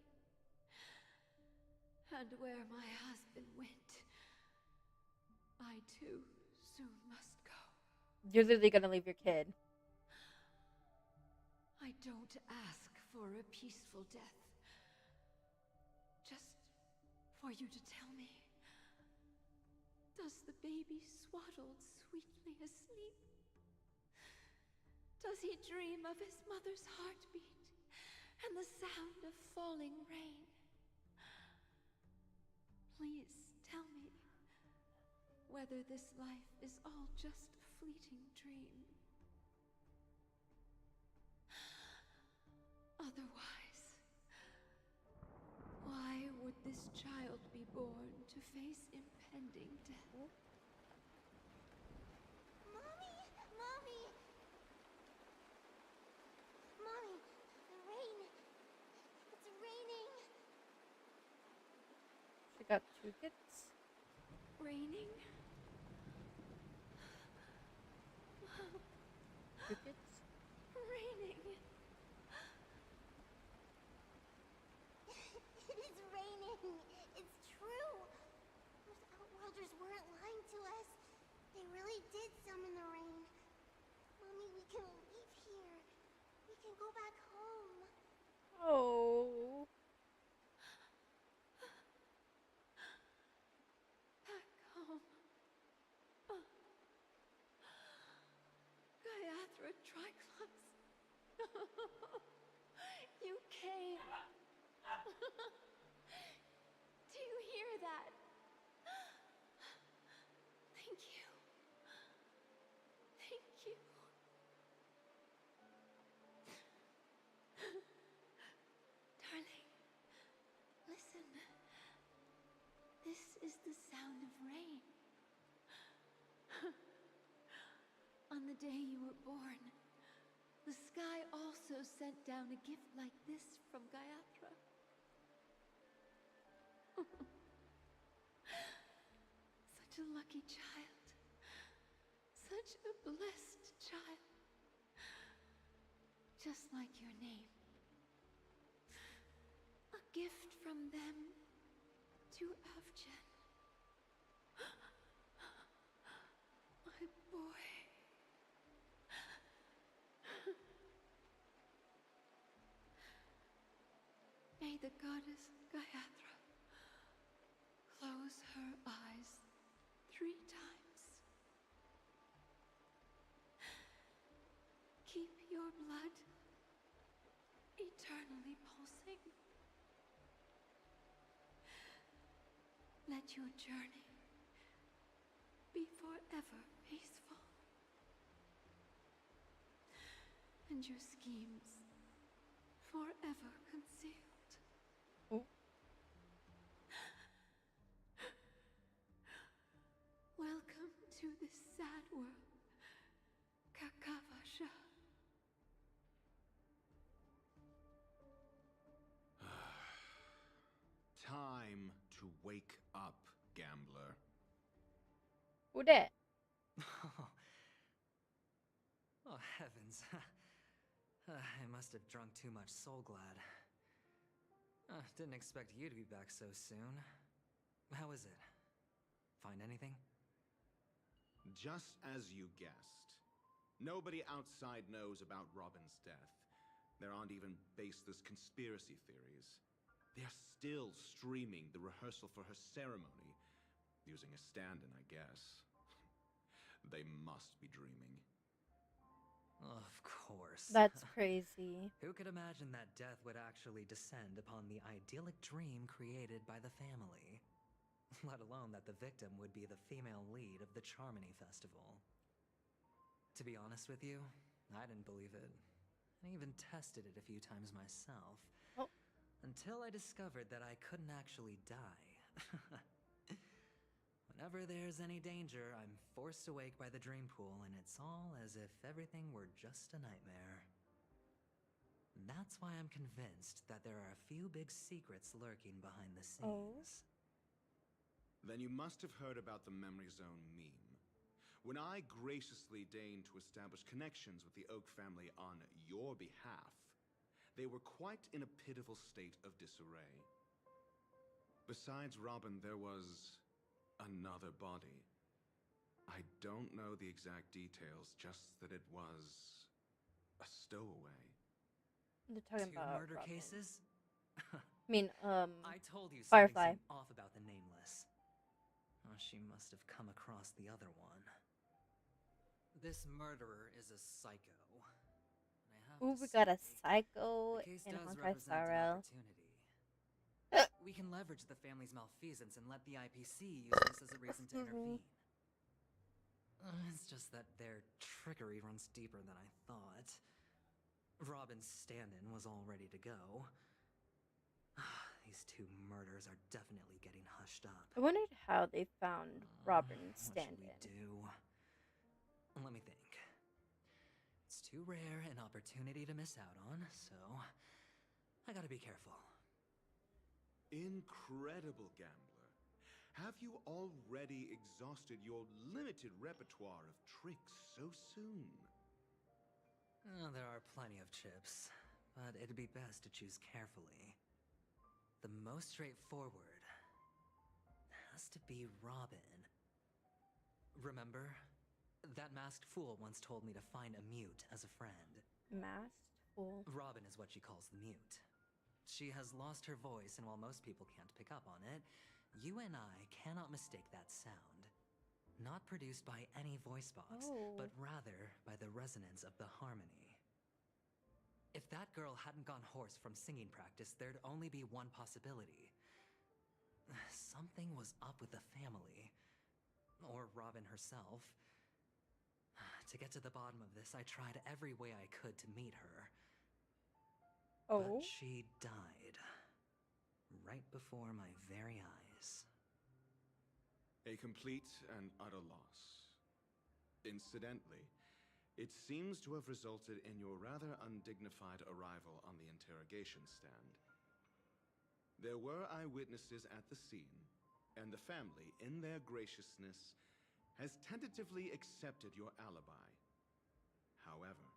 And where my husband went, I too soon must go.
You're literally gonna leave your kid.
I don't ask for a peaceful death. Just for you to tell me, does the baby swaddled sweetly asleep? Does he dream of his mother's heartbeat and the sound of falling rain? Please tell me whether this life is all just a fleeting dream. Otherwise, why would this child be born to face impending death?
Mommy! Mommy! Mommy, the rain. It's raining.
She got 2 kids.
Raining?
2 kids.
Raining.
It is raining. It's true. Those Outworlders weren't lying to us. They really did summon the rain. Mommy, we can leave here. We can go back home.
Oh.
Back home. Gaiathra Triclops. You came. Do you hear that? Thank you. Thank you. Darling, listen. This is the sound of rain. On the day you were born, the sky also sent down a gift like this from Gaiathra. Such a lucky child. Such a blessed child. Just like your name. A gift from them to Avjen. My boy. May the goddess Gaiathra close her eyes 3 times. Keep your blood eternally pulsing. Let your journey be forever peaceful. And your schemes forever concealed.
Oh.
Welcome to this sad world, Kakavasha.
Time to wake up, gambler.
Who dat?
Oh, heavens. I must have drunk too much Soul Glad. Didn't expect you to be back so soon. How is it? Find anything?
Just as you guessed. Nobody outside knows about Robin's death. There aren't even baseless conspiracy theories. They're still streaming the rehearsal for her ceremony. Using a stand-in, I guess. They must be dreaming.
Of course.
That's crazy.
Who could imagine that death would actually descend upon the idyllic dream created by the family? Let alone that the victim would be the female lead of the Charmony Festival. To be honest with you, I didn't believe it
and even tested it a few times myself.
Oh.
Until I discovered that I couldn't actually die. Whenever there's any danger, I'm forced awake by the dream pool, and it's all as if everything were just a nightmare. That's why I'm convinced that there are a few big secrets lurking behind the scenes.
Then you must have heard about the Memory Zone meme. When I graciously deigned to establish connections with the Oak family on your behalf, they were quite in a pitiful state of disarray. Besides Robin, there was another body. I don't know the exact details, just that it was a stowaway.
They're talking
2
about
murder
Robin.
cases?
I mean,
I told you
Firefly.
something seemed off about the Nameless. Oh, she must have come across the other one. This murderer is a psycho. And I have
Ooh,
to
we got a
say,
psycho
the case
in
does
Honkai
represent
Star
an
Rail.
opportunity. We can leverage the family's malfeasance and let the IPC use this as a reason to intervene. It's just that their trickery runs deeper than I thought. Robin's stand-in was all ready to go. These 2 murders are definitely getting hushed up.
I wondered how they found Robin's
What should we
stand-in.
do? Let me think. It's too rare an opportunity to miss out on, so I gotta be careful.
Incredible, Gambler. Have you already exhausted your limited repertoire of tricks so soon?
There are plenty of chips, but it'd be best to choose carefully. The most straightforward has to be Robin. Remember? That masked fool once told me to find a mute as a friend.
Masked fool?
Robin is what she calls the mute. She has lost her voice, and while most people can't pick up on it, you and I cannot mistake that sound. Not produced by any voice box, but rather by the resonance of the harmony. If that girl hadn't gone hoarse from singing practice, there'd only be one possibility. Something was up with the family. Or Robin herself. To get to the bottom of this, I tried every way I could to meet her. But she died. Right before my very eyes.
A complete and utter loss. Incidentally, it seems to have resulted in your rather undignified arrival on the interrogation stand. There were eyewitnesses at the scene, and the family, in their graciousness, has tentatively accepted your alibi. However,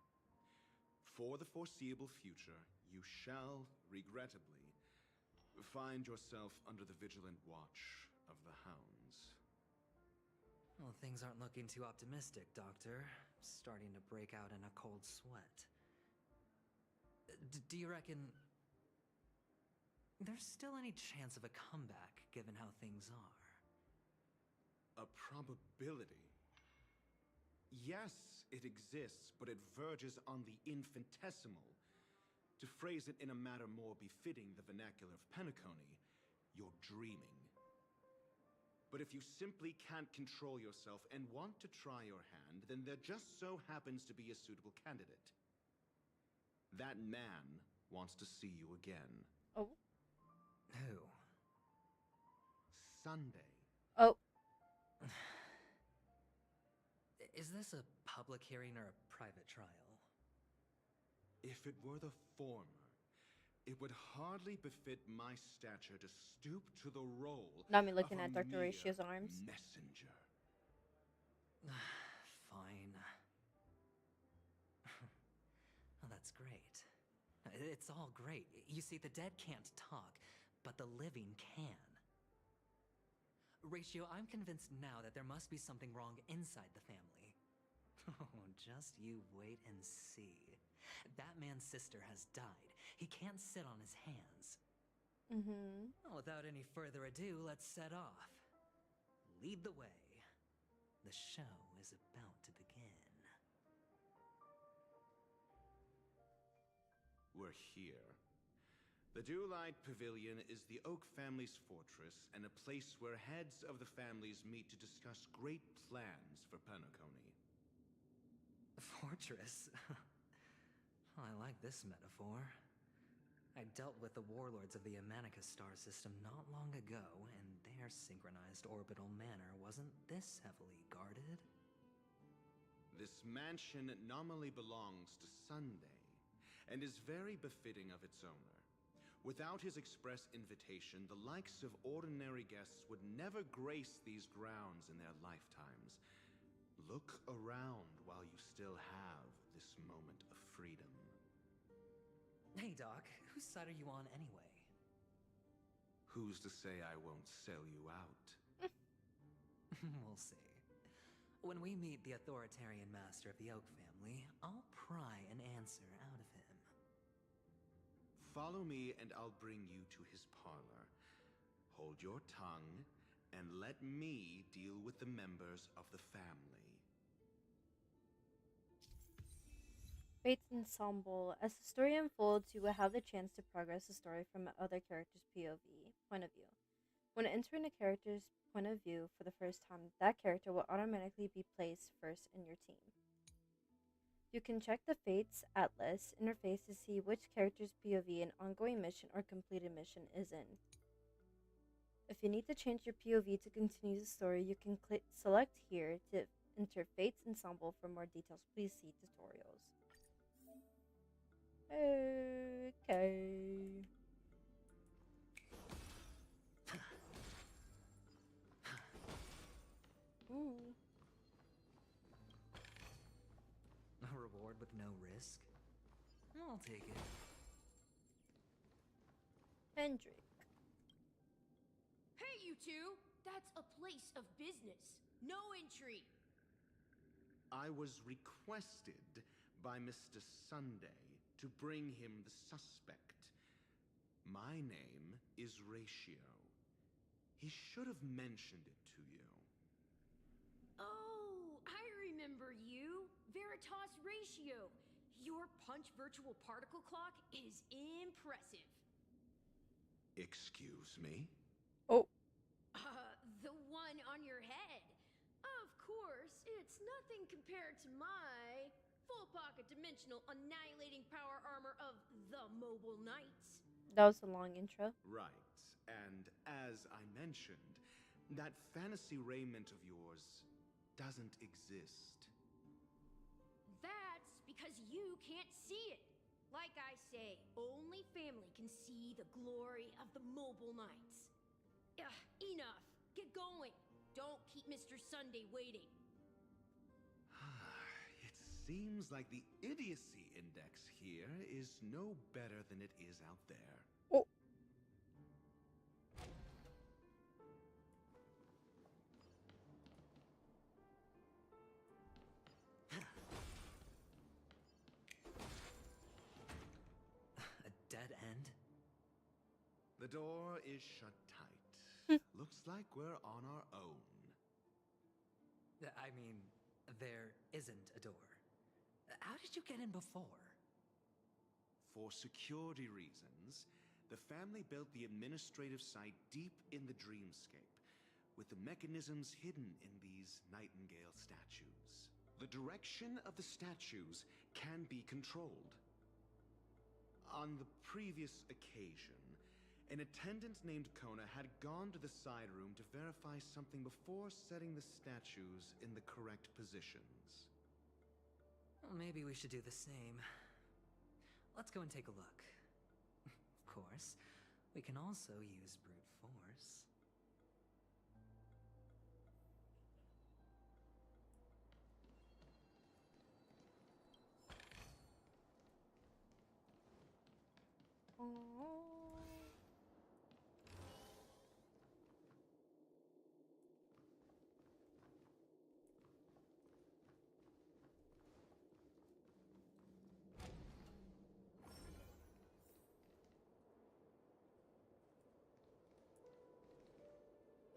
for the foreseeable future, you shall, regrettably, find yourself under the vigilant watch of the Hounds.
Well, things aren't looking too optimistic, Doctor. Starting to break out in a cold sweat. Do you reckon there's still any chance of a comeback, given how things are?
A probability? Yes, it exists, but it verges on the infinitesimal. To phrase it in a manner more befitting the vernacular of Penacony, you're dreaming. But if you simply can't control yourself and want to try your hand, then there just so happens to be a suitable candidate. That man wants to see you again.
Oh.
Who?
Sunday.
Oh.
Is this a public hearing or a private trial?
If it were the former, it would hardly befit my stature to stoop to the role
Not me looking
of
at
a
Dr.
mere
Ratio's arms.
messenger.
Fine. Oh, that's great. It's all great. You see, the dead can't talk, but the living can. Ratio, I'm convinced now that there must be something wrong inside the family. Oh, just you wait and see. That man's sister has died. He can't sit on his hands. Well, without any further ado, let's set off. Lead the way. The show is about to begin.
We're here. The Dewlight Pavilion is the Oak family's fortress and a place where heads of the families meet to discuss great plans for Penacony.
Fortress? I like this metaphor. I dealt with the warlords of the Honkai Star system not long ago, and their synchronized orbital manor wasn't this heavily guarded.
This mansion nominally belongs to Sunday, and is very befitting of its owner. Without his express invitation, the likes of ordinary guests would never grace these grounds in their lifetimes. Look around while you still have this moment of freedom.
Hey, Doc, whose side are you on anyway?
Who's to say I won't sell you out?
We'll see. When we meet the authoritarian master of the Oak family, I'll pry an answer out of him.
Follow me and I'll bring you to his parlor. Hold your tongue and let me deal with the members of the family.
Fate's Ensemble. As the story unfolds, you will have the chance to progress the story from other characters' POV point of view. When entering a character's point of view for the first time, that character will automatically be placed first in your team. You can check the Fates Atlas interface to see which character's POV an ongoing mission or completed mission is in. If you need to change your POV to continue the story, you can select here to enter Fate's Ensemble. For more details, please see tutorials. Okay. Ooh.
A reward with no risk? I'll take it.
Hendrik.
Hey, you two! That's a place of business. No entry.
I was requested by Mr. Sunday to bring him the suspect. My name is Ratio. He should have mentioned it to you.
Oh, I remember you. Veritas Ratio. Your punch virtual particle clock is impressive.
Excuse me?
Oh.
The one on your head. Of course, it's nothing compared to my full pocket dimensional annihilating power armor of the Mobile Knights.
That was a long intro.
Right. And as I mentioned, that fantasy raiment of yours doesn't exist.
That's because you can't see it. Like I say, only family can see the glory of the Mobile Knights. Enough. Get going. Don't keep Mr. Sunday waiting.
It seems like the idiocy index here is no better than it is out there.
Oh.
A dead end?
The door is shut tight. Looks like we're on our own.
I mean, there isn't a door. How did you get in before?
For security reasons, the family built the administrative site deep in the dreamscape, with the mechanisms hidden in these nightingale statues. The direction of the statues can be controlled. On the previous occasion, an attendant named Kona had gone to the side room to verify something before setting the statues in the correct positions.
Well, maybe we should do the same. Let's go and take a look. Of course, we can also use brute force.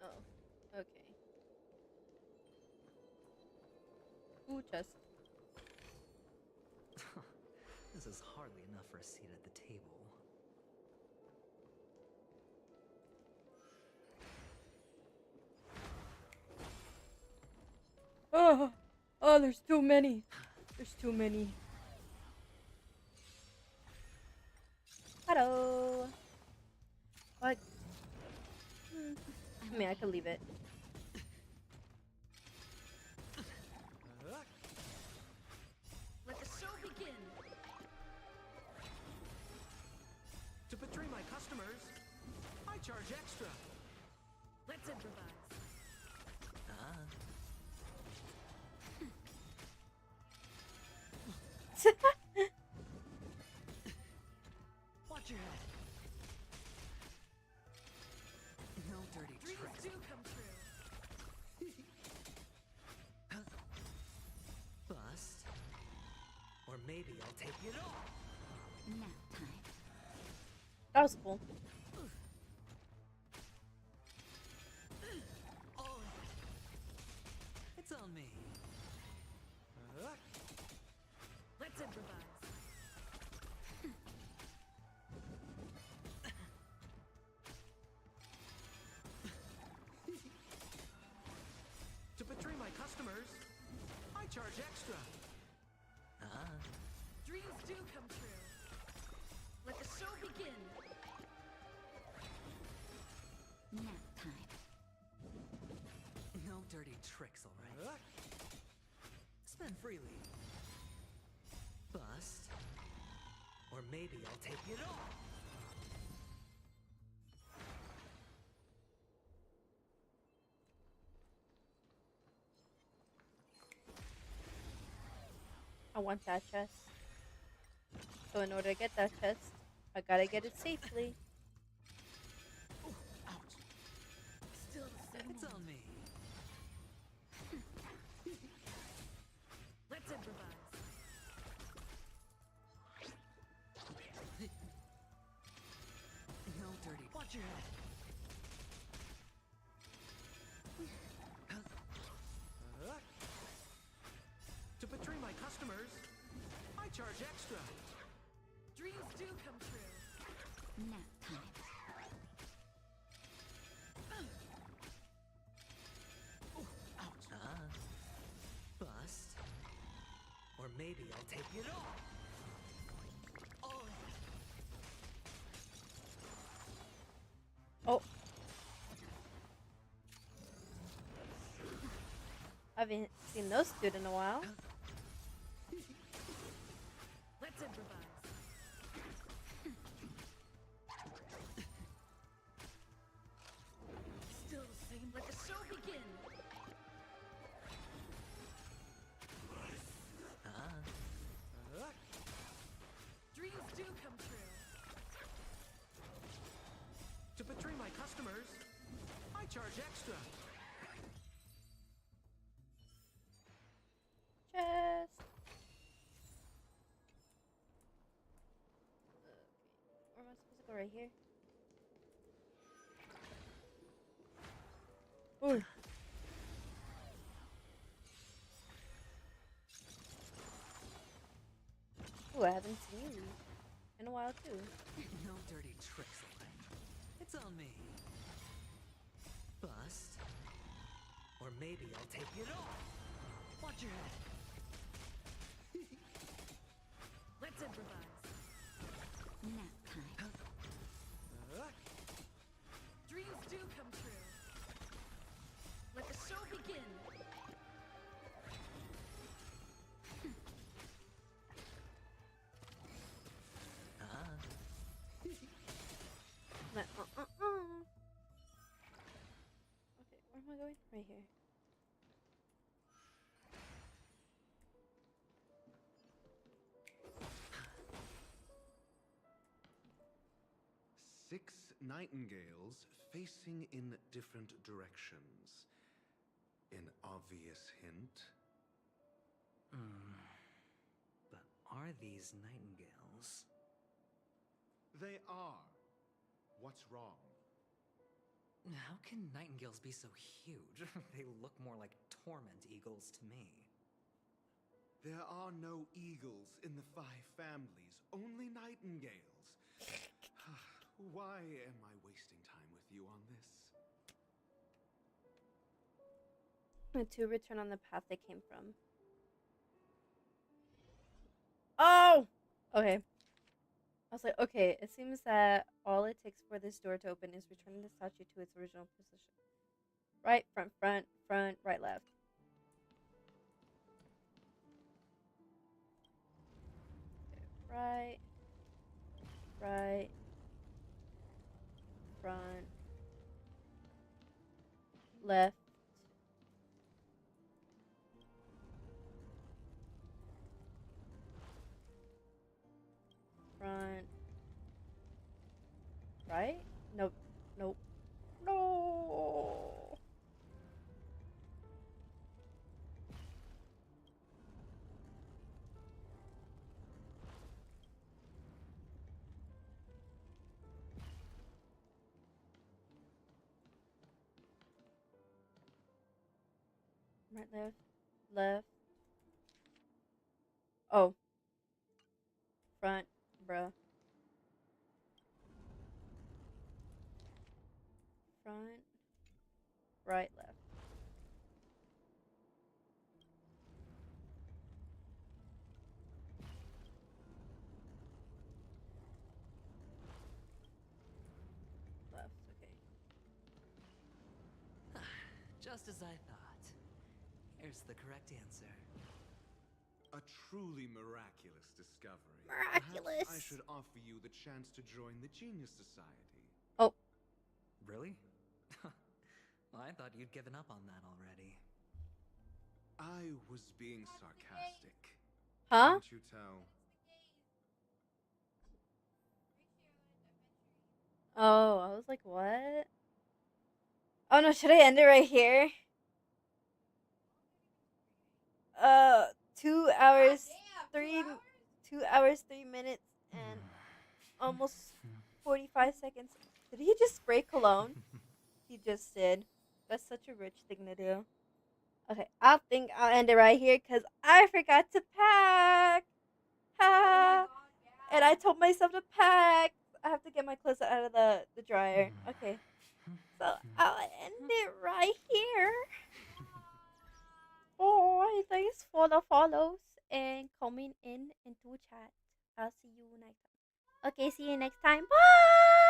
Oh, okay. Ooh, chest.
This is hardly enough for a seat at the table.
Oh, there's too many. There's too many. Hello. What? I mean, I could leave it.
Let the show begin. To betray my customers, I charge extra.
Let's improvise.
Watch your head. No dirty
Dreams
tricks.
do come true.
Bust. Or maybe I'll take it all.
Nap time.
That was cool.
Oh, it's on me.
Let's improvise.
To betray my customers, I charge extra.
Dreams do come true. Let the show begin.
Nap time.
No dirty tricks, all right? Spend freely. Bust. Or maybe I'll take it all.
I want that chest. So in order to get that chest, I gotta get it safely.
Still the same.
It's on me.
Let's improvise.
No dirty. Watch your head. To betray my customers, I charge extra.
Dreams do come true.
Nap time.
Bust. Or maybe I'll take it all.
Oh. I haven't seen those two in a while.
Let's improvise. Still the same. Let the show begin. Dreams do come true.
To betray my customers, I charge extra.
Chest. Okay. Where am I supposed to go? Right here? Ooh. Ooh, I haven't seen you in a while too.
No dirty tricks, it's on me. Bust. Or maybe I'll take it all. Watch your head.
Let's improvise.
Nap time.
Dreams do come true. Let the show begin.
Okay, where am I going? Right here.
Six nightingales facing in different directions. An obvious hint.
But are these nightingales?
They are. What's wrong?
How can nightingales be so huge? They look more like torment eagles to me.
There are no eagles in the five families, only nightingales. Why am I wasting time with you on this?
To return on the path they came from. Oh! Okay. I was like, okay, it seems that all it takes for this door to open is returning the statue to its original position. Right, front, right, left. Okay, right, front, left. Front, right? Nope, nope, no. Right, left, left. Oh, front, bruh. Front, right, left. Left, okay.
Just as I thought. Here's the correct answer.
A truly miraculous discovery.
Miraculous.
Perhaps I should offer you the chance to join the Genius Society.
Oh.
Really? Well, I thought you'd given up on that already.
I was being sarcastic.
Huh?
Can't you tell?
Oh, I was like, what? Oh no, should I end it right here? 2 hours, 3 minutes, and almost 45 seconds. Did he just spray cologne? He just did. That's such a rich thing to do. Okay, I think I'll end it right here because I forgot to pack. Ha! And I told myself to pack. I have to get my clothes out of the dryer. Okay, so I'll end it right here. Bye. Thanks for the follows and coming in into chat. I'll see you next time. Okay, see you next time. Bye.